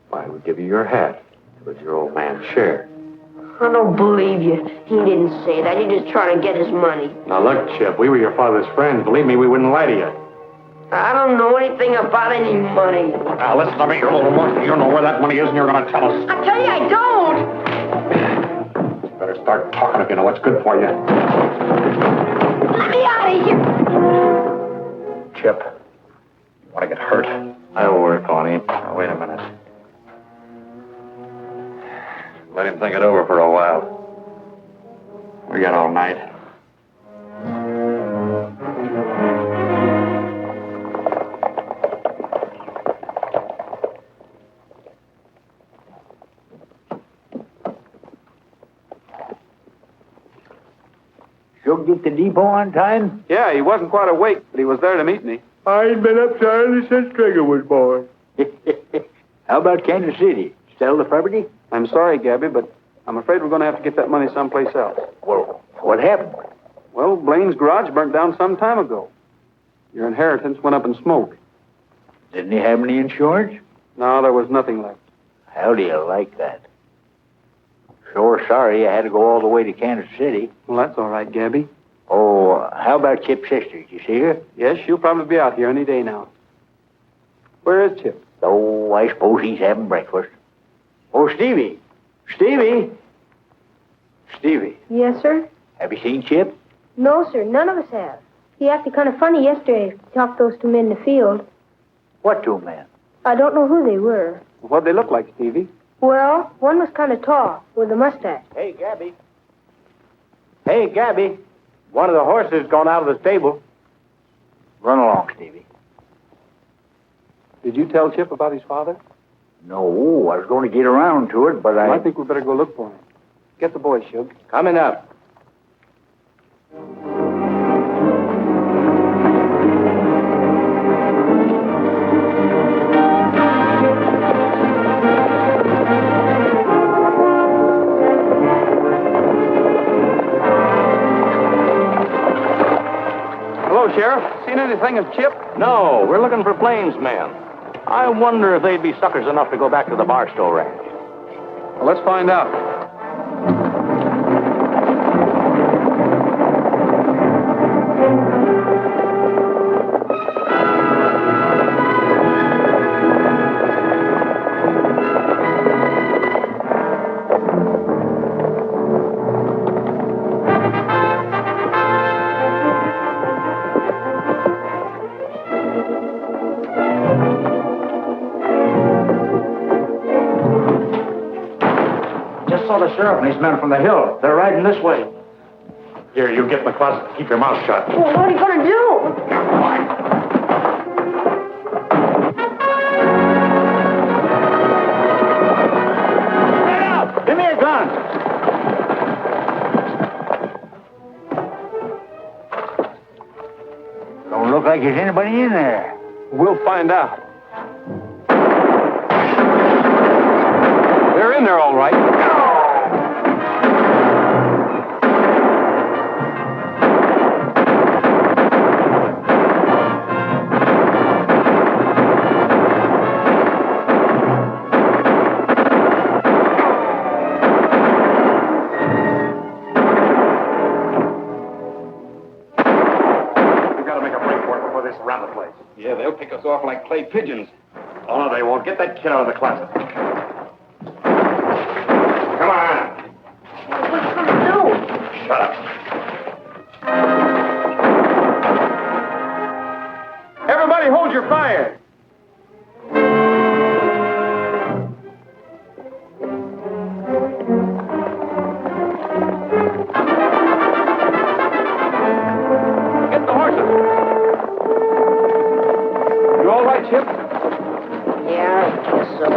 why, we'll give you your half. It was your old man's share. I don't believe you. He didn't say that. He just trying to get his money. Now look, Chip, we were your father's friends. Believe me, we wouldn't lie to you. I don't know anything about any money. Now listen to me, you little monkey. You know where that money is and you're going to tell us. I tell you, I don't. You better start talking if you know what's good for you. Let me out of here. Chip, you want to get hurt? I'll work on him. Now, wait a minute. Let him think it over for a while. We got all night. Shug get the depot on time? Yeah, he wasn't quite awake, but he was there to meet me. I ain't been up early since Trigger was born. How about Kansas City? Sell the property? I'm sorry, Gabby, but I'm afraid we're going to have to get that money someplace else. Well, what happened? Well, Blaine's garage burnt down some time ago. Your inheritance went up in smoke. Didn't he have any insurance? No, there was nothing left. How do you like that? Sure sorry I had to go all the way to Kansas City. Well, that's all right, Gabby. Oh, how about Chip's sister? Did you see her? Yes, she'll probably be out here any day now. Where is Chip? Oh, I suppose he's having breakfast. Oh, Stevie. Stevie. Stevie, Yes, sir? have you seen Chip? No, sir. None of us have. He acted kind of funny yesterday. He talked those two men in the field. What two men? I don't know who they were. What'd they look like, Stevie? Well, one was kind of tall, with a mustache. Hey, Gabby. Hey, Gabby. One of the horses gone out of the stable. Run along, Stevie. Did you tell Chip about his father? No, I was going to get around to it, but Well, I think we better go look for him. Get the boy, Shug. Coming up. Hello, Sheriff. Seen anything of Chip? No, we're looking for Blaine's men. I wonder if they'd be suckers enough to go back to the Barstow Ranch. Well, let's find out. Saw the sheriff and his men from the hill. They're riding this way. Here, you get in the closet. Keep your mouth shut. Well, what are you going to do? Get out! Give me a gun! Don't look like there's anybody in there. We'll find out. They're in there, all right. Yeah, they'll pick us off like clay pigeons. Oh, no, they won't. Get that kid out of the closet. Come on. What's he going to do? Shut up. Everybody hold your fire. Get the horses. You all right, Chip? Yeah, I guess so.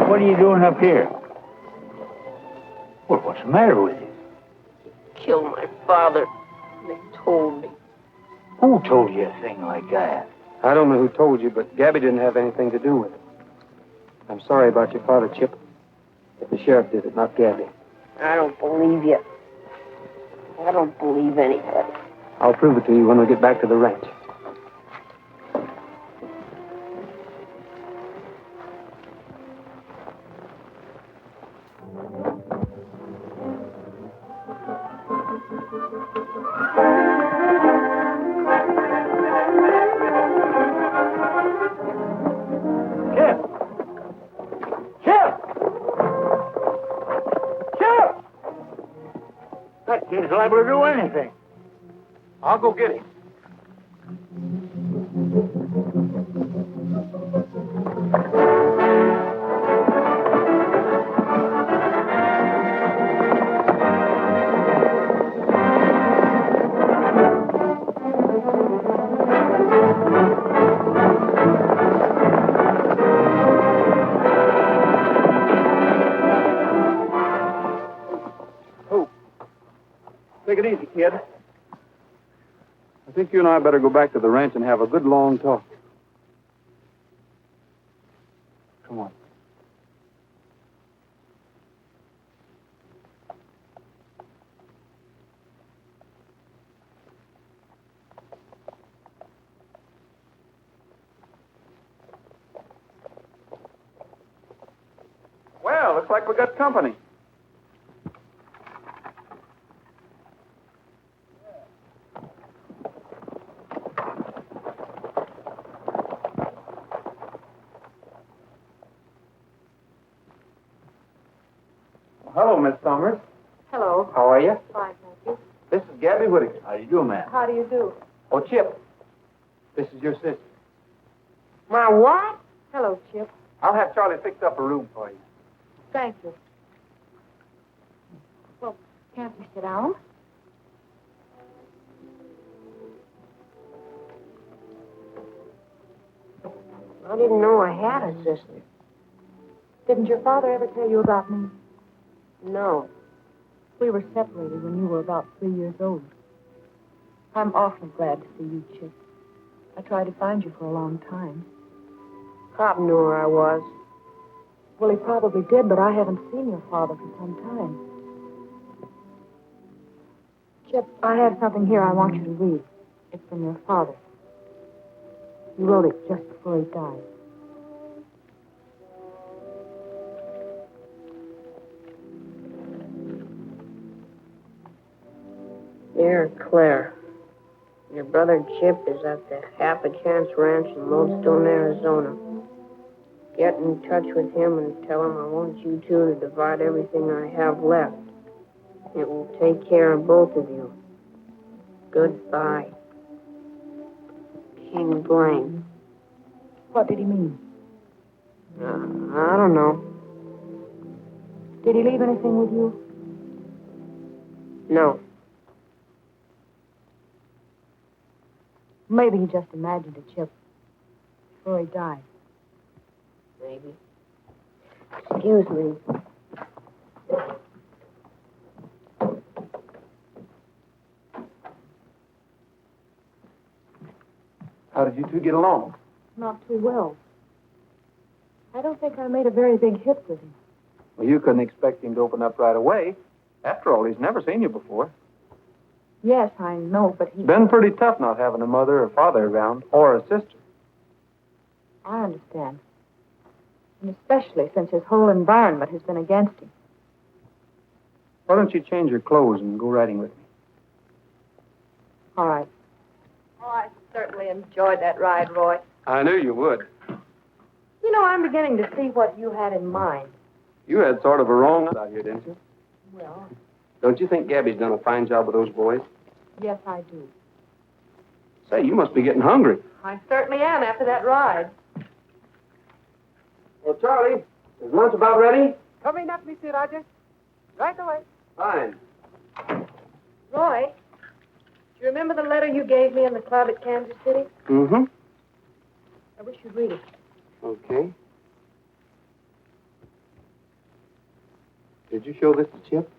What are you doing up here? Well, what's the matter with you? Killed my father. They told me. Who told you a thing like that? I don't know who told you, but Gabby didn't have anything to do with it. I'm sorry about your father, Chip. But the sheriff did it, not Gabby. I don't believe you. I don't believe anybody. I'll prove it to you when we get back to the ranch. liable to do anything. I'll go get him. Take it easy, kid. I think you and I better go back to the ranch and have a good long talk. Come on. Well, looks like we got company. Hello, Miss Summers. Hello. How are you? Fine, thank you. This is Gabby Whittaker. How you doing, ma'am? How do you do? Oh, Chip. This is your sister. My what? Hello, Chip. I'll have Charlie fix up a room for you. Thank you. Well, can't we sit down? I didn't know I had a sister. Didn't your father ever tell you about me? No. We were separated when you were about 3 years old. I'm awfully glad to see you, Chip. I tried to find you for a long time. Pop knew where I was. Well, he probably did, but I haven't seen your father for some time. Chip, I have something here I want you to read. It's from your father. He wrote it just before he died. Dear Claire, your brother Chip is at the Apache Ranch in Lodestone, Arizona. Get in touch with him and tell him I want you two to divide everything I have left. It will take care of both of you. Goodbye. King Blaine. What did he mean? I don't know. Did he leave anything with you? No. Maybe he just imagined it, Chip, before he died. Maybe. Excuse me. How did you two get along? Not too well. I don't think I made a very big hit with him. Well, you couldn't expect him to open up right away. After all, he's never seen you before. Yes, I know, but he... It's been pretty tough not having a mother or father around, or a sister. I understand. And especially since his whole environment has been against him. Why don't you change your clothes and go riding with me? All right. Oh, I certainly enjoyed that ride, Roy. I knew you would. You know, I'm beginning to see what you had in mind. You had sort of a wrong out here, didn't you? Well, Don't you think Gabby's done a fine job with those boys? yes, I do. Say, you must be getting hungry. I certainly am after that ride. Well, Charlie, is lunch about ready? Coming up, Mr. Rogers. Right away. Fine. Roy, do you remember the letter you gave me in the club at Kansas City? Mm-hmm. I wish you'd read it. Okay. Did you show this to Chip?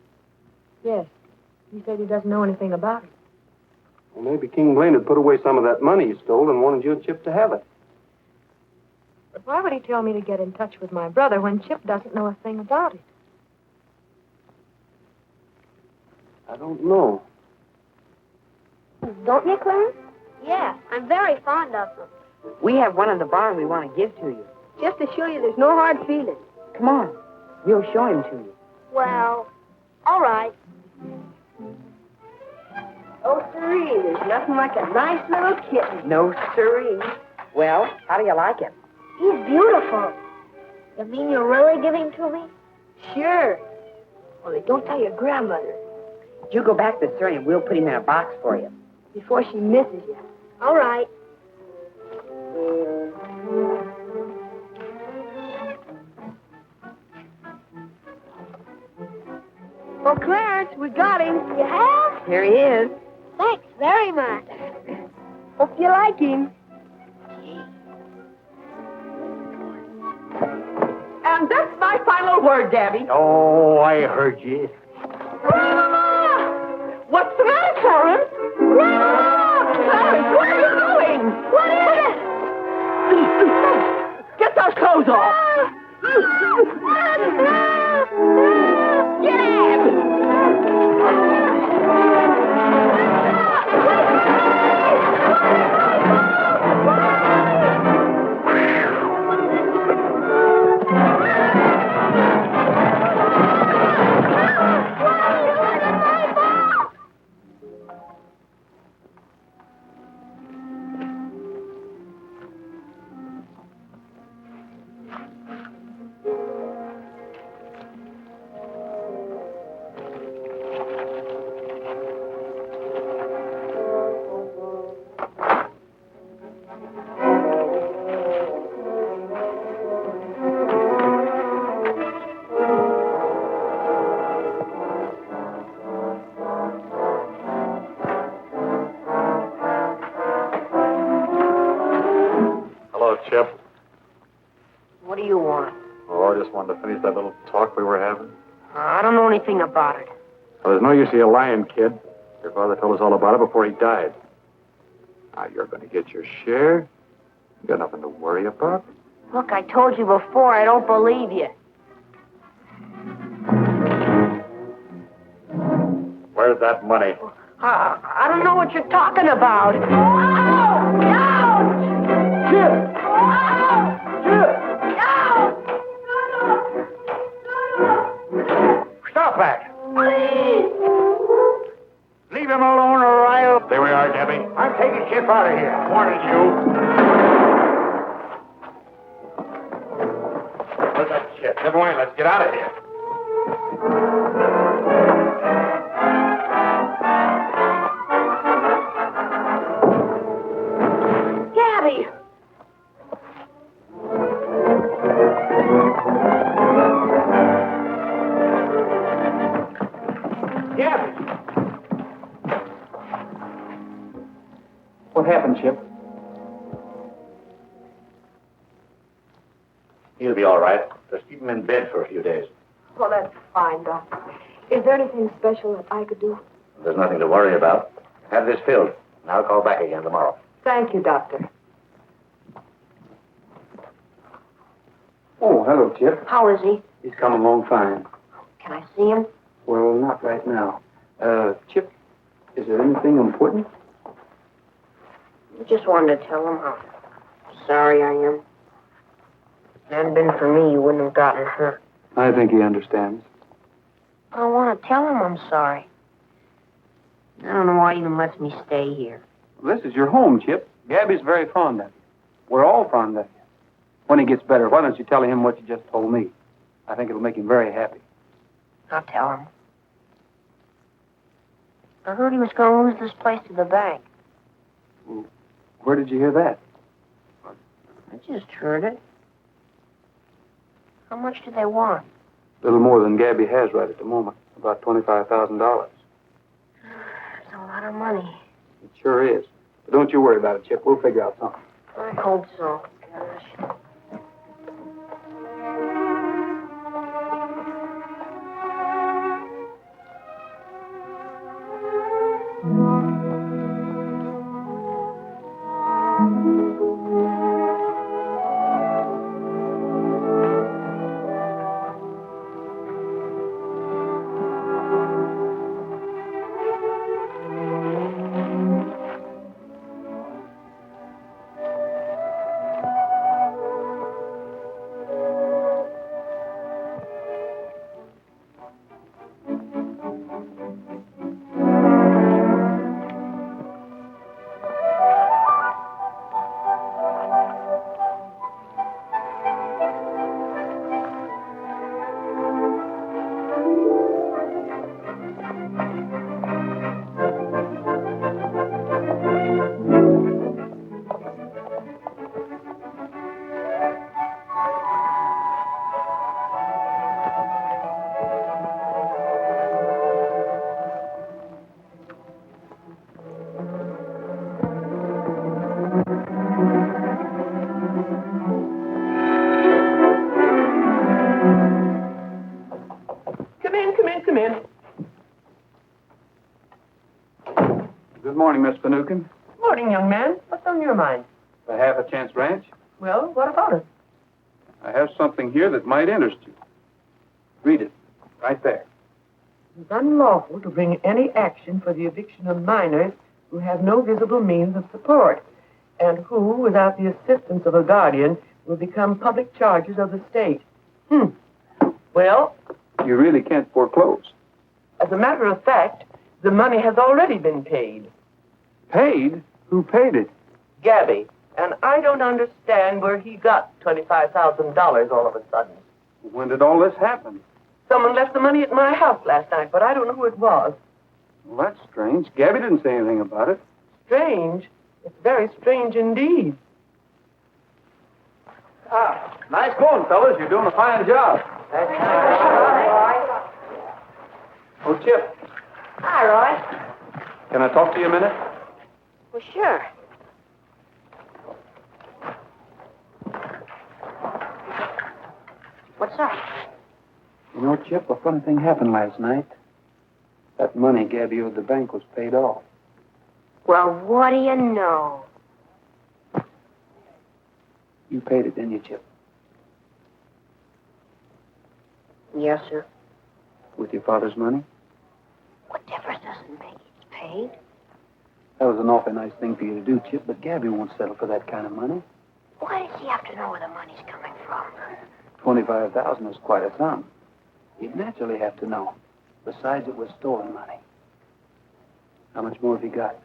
Yes. He said he doesn't know anything about it. Well, maybe King Blaine had put away some of that money you stole and wanted you and Chip to have it. But why would he tell me to get in touch with my brother when Chip doesn't know a thing about it? I don't know. Don't you, Clarence? Yeah, I'm very fond of them. We have one in the barn we want to give to you. Just to show you there's no hard feelings. Come on. We'll show him to you. Well, all right. Oh, siree, there's nothing like a nice little kitten. No siree. Well, how do you like him? He's beautiful. You mean you're really giving to me? Sure. Only don't tell your grandmother. You go back to Surrey and we'll put him in a box for you. Before she misses you. All right. Oh, Clarence, we got him. You have? Here he is. Thanks very much. Hope you like him. And that's my final word, Gabby. Oh, I heard you. Grandma! What's the matter, Clarence? Grandma! Clarence, where are you going? What is it? Get those clothes off. Chip. What do you want? Oh, I just wanted to finish that little talk we were having. I don't know anything about it. Well, there's no use of you lying, kid. Your father told us all about it before he died. Now, you're going to get your share. You got nothing to worry about. Look, I told you before, I don't believe you. Where's that money? I don't know what you're talking about. Oh! Ouch! Chip! Stop that! Leave him alone or I'll... There we are, Debbie. I'm taking Chip out of here. Warning you. Where's that Chip? Never mind, let's get out of here. Gabby! What happened, Chip? He'll be all right. Just keep him in bed for a few days. Well, that's fine, Doctor. Is there anything special that I could do? There's nothing to worry about. Have this filled, and I'll call back again tomorrow. Thank you, Doctor. Oh, hello, Chip. How is he? He's coming along fine. Can I see him? Well, not right now. Chip, is there anything important? I just wanted to tell him how sorry I am. If it hadn't been for me, you wouldn't have gotten hurt. I think he understands. I want to tell him I'm sorry. I don't know why he even lets me stay here. This is your home, Chip. Gabby's very fond of you. We're all fond of you. When he gets better, why don't you tell him what you just told me? I think it'll make him very happy. I'll tell him. I heard he was going to lose this place to the bank. Where did you hear that? I just heard it. How much do they want? A little more than Gabby has right at the moment. About $25,000. That's a lot of money. It sure is. But don't you worry about it, Chip. We'll figure out something. I hope so. Gosh. a minute. Good morning, Miss Finucane. Morning, young man. What's on your mind? The Half a Chance Ranch. Well, what about it? I have something here that might interest you. Read it. Right there. It's unlawful to bring any action for the eviction of minors who have no visible means of support, and who, without the assistance of a guardian, will become public charges of the state. Well, You really can't foreclose. as a matter of fact, the money has already been paid. Paid? Who paid it? Gabby. And I don't understand where he got $25,000 all of a sudden. When did all this happen? Someone left the money at my house last night, but I don't know who it was. Well, that's strange. Gabby didn't say anything about it. Strange? It's very strange indeed. Ah, nice going, fellas. You're doing a fine job. Oh, Chip, Hi, Roy. can I talk to you a minute? Well, sure. What's up? You know, Chip, a funny thing happened last night. That money Gabby owed the bank was paid off. Well, what do you know? You paid it, didn't you, Chip? Yes, sir. With your father's money? What difference does it make? It's paid. That was an awfully nice thing for you to do, Chip, but Gabby won't settle for that kind of money. Why does he have to know where the money's coming from? $25,000 is quite a sum. He'd naturally have to know. Besides, it was stolen money. How much more have you got?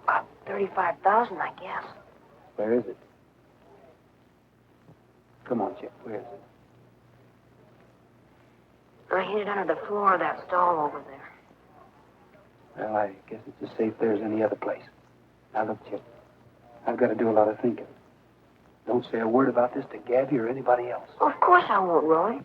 About $35,000, I guess. Where is it? Come on, Chip, where is it? I hid it under the floor of that stall over there. Well, I guess it's as safe there as any other place. Now, look, Chip, I've got to do a lot of thinking. Don't say a word about this to Gabby or anybody else. Of course I won't, Roy.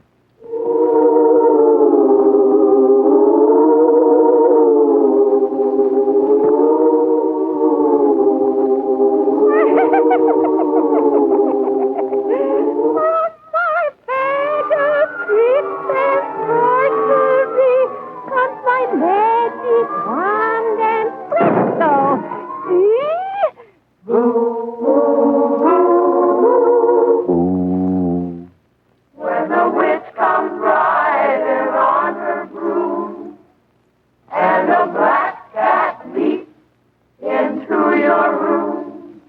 When the witch comes riding on her broom, and the black cat leaps into your room,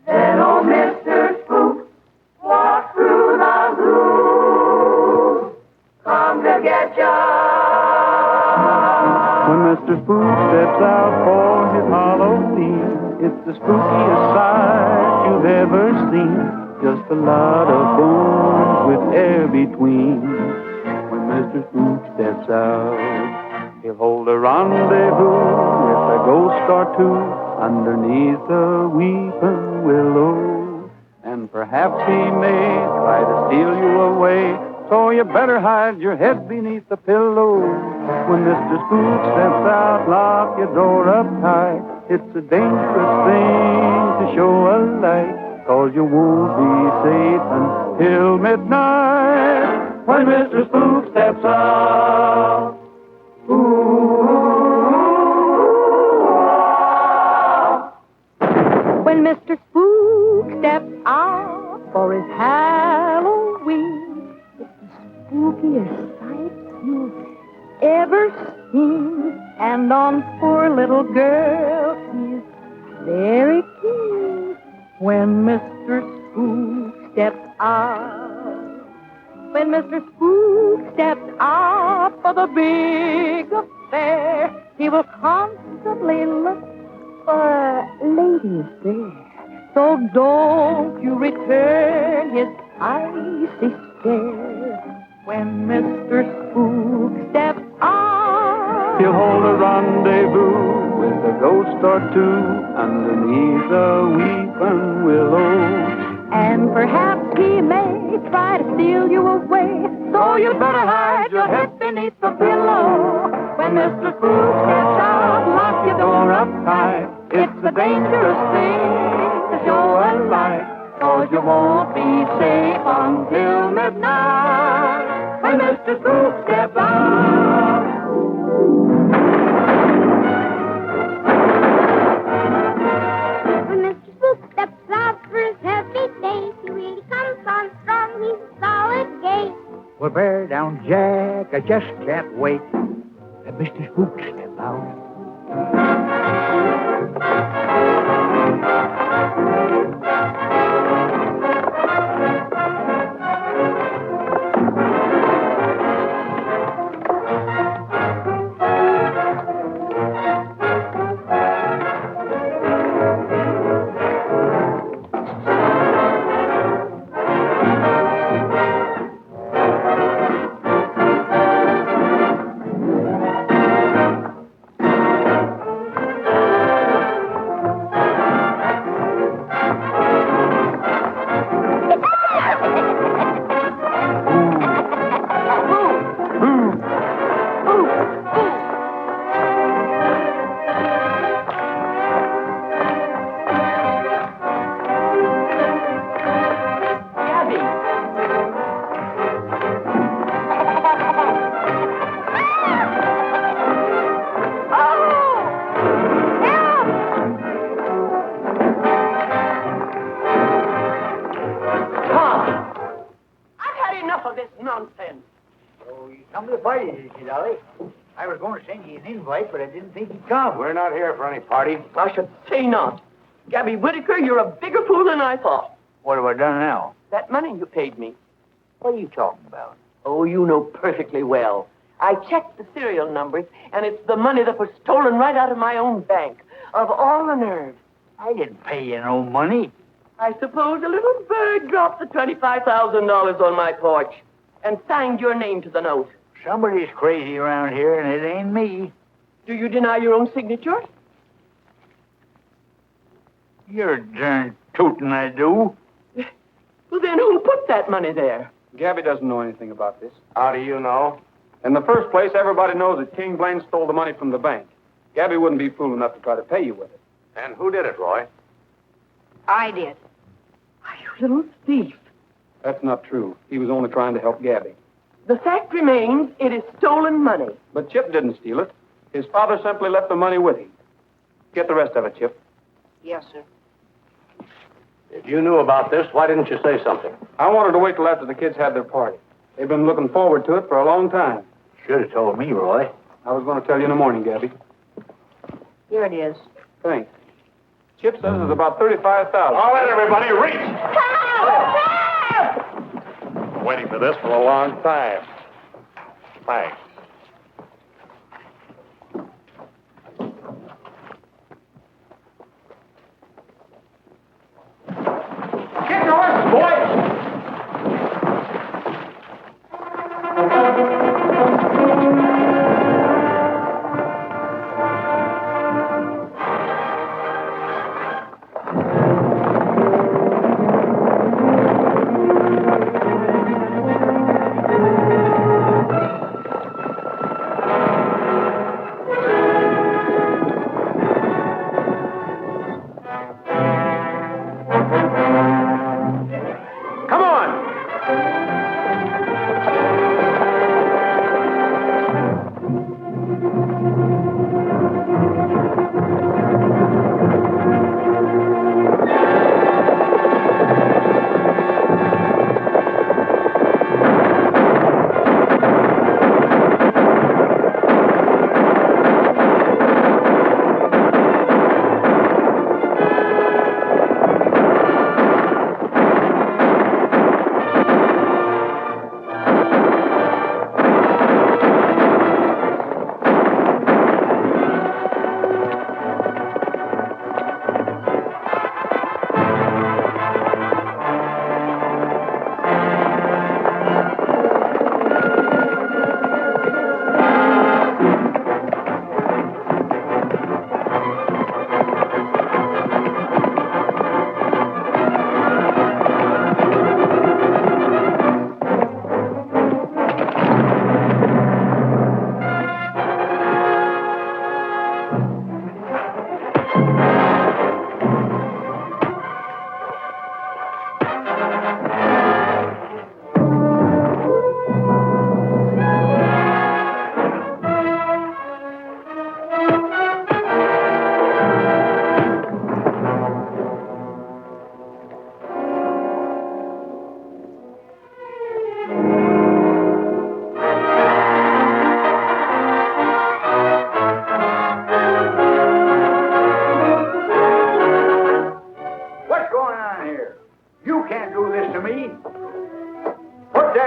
then old Mr. Spook walks through the room, come to get ya. When Mr. Spook steps out for his Halloween, it's the spookiest sight you've ever seen. Just a lot of bones with air between. When Mr. Spook steps out, he'll hold a rendezvous with a ghost or two underneath the weeping willow. And perhaps he may try to steal you away, so you better hide your head beneath the pillow. When Mr. Spook steps out, lock your door up tight. It's a dangerous thing to show a light, 'cause you won't be safe until midnight. When Mr. Spook steps out. When Mr. Spook steps out for his Halloween, it's the spookiest sight you've ever seen. And on poor little girl, he's very keen. When Mr. Spook steps out, when Mr. Spook steps out for the big affair, he will constantly look for ladies there. So don't you return his icy stare. When Mr. Spook steps out, He'll hold a rendezvous with a ghost or two underneath the weeping willow. and perhaps he may try to steal you away. So you better hide your head beneath the pillow. When Mr. Spook steps out, lock your door up tight. It's a dangerous thing to show a light, 'cause you won't be safe until midnight. When Mr. Spook steps out. Well, bear down, Jack. I just can't wait. Let Mr. Spook step out. I was going to send you an invite, but I didn't think you'd come. We're not here for any party. I should say not. Gabby Whitaker, you're a bigger fool than I thought. What have I done now? That money you paid me. What are you talking about? Oh, you know perfectly well. I checked the serial numbers, and it's the money that was stolen right out of my own bank. Of all the nerve. I didn't pay you no money. I suppose a little bird dropped the $25,000 on my porch and signed your name to the note. Somebody's crazy around here, and it ain't me. Do you deny your own signature? You're darn tootin' I do. Well, then who put that money there? Gabby doesn't know anything about this. How do you know? In the first place, everybody knows that King Blaine stole the money from the bank. Gabby wouldn't be fool enough to try to pay you with it. And who did it, Roy? I did. You little thief. That's not true. He was only trying to help Gabby. The fact remains, it is stolen money. But Chip didn't steal it. His father simply left the money with him. Get the rest of it, Chip. Yes, sir. If you knew about this, why didn't you say something? I wanted to wait till after the kids had their party. They've been looking forward to it for a long time. Should have told me, Roy. I was going to tell you in the morning, Gabby. Here it is. Thanks. Chip says it's about $35,000. All right, everybody, reach! Help! Been waiting for this for a long time. Thanks. Get your horses, boys!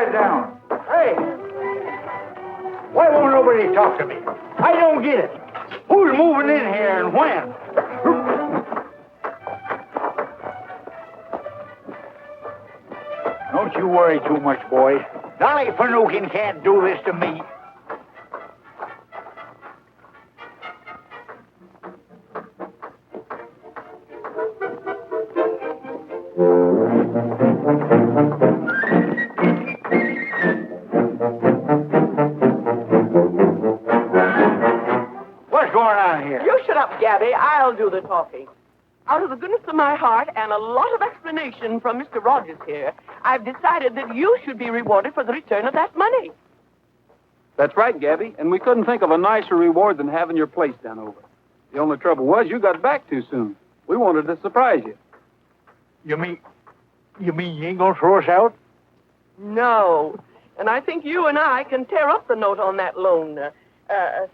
guys down. Hey! Why won't nobody talk to me? I don't get it. Who's moving in here and when? Don't you worry too much, boy. Dolly Finucane can't do this to me. What's going on here? You shut up, Gabby. I'll do the talking. Out of the goodness of my heart and a lot of explanation from Mr. Rogers here, I've decided that you should be rewarded for the return of that money. That's right, Gabby, and we couldn't think of a nicer reward than having your place done over. The only trouble was you got back too soon. We wanted to surprise you. You mean you ain't gonna throw us out? No. And I think you and I can tear up the note on that loan.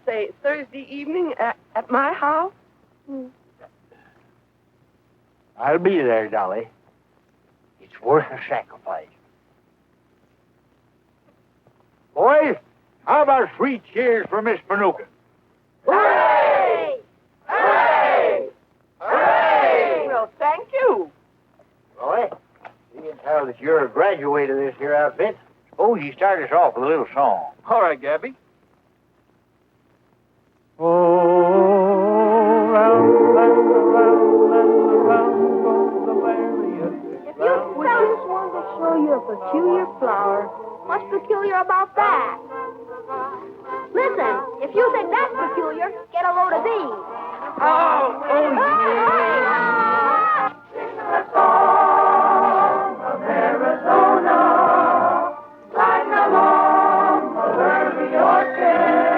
Say Thursday evening at my house. I'll be there, Dolly. It's worth a sacrifice. Boys, how about 3 cheers for Miss Finucane? Hooray! Hooray! Hooray! Well, thank you. Boy, seeing how that you're a graduate of this here outfit, suppose you start us off with a little song. All right, Gabby. Oh, round and around and around goes the merry-go-round. If you fellas want to show you a peculiar flower, what's peculiar about that? Listen, if you think that's peculiar, get a load of these. Sing a song of Arizona, riding along the worthy orchard.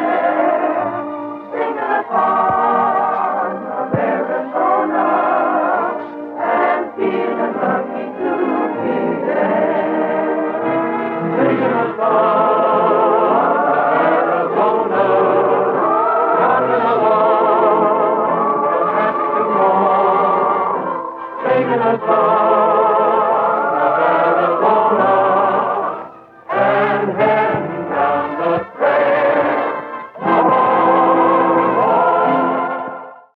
Sing a song of Arizona, and feeling lucky to be there. Sing a song of Arizona, riding along the happy singing a song.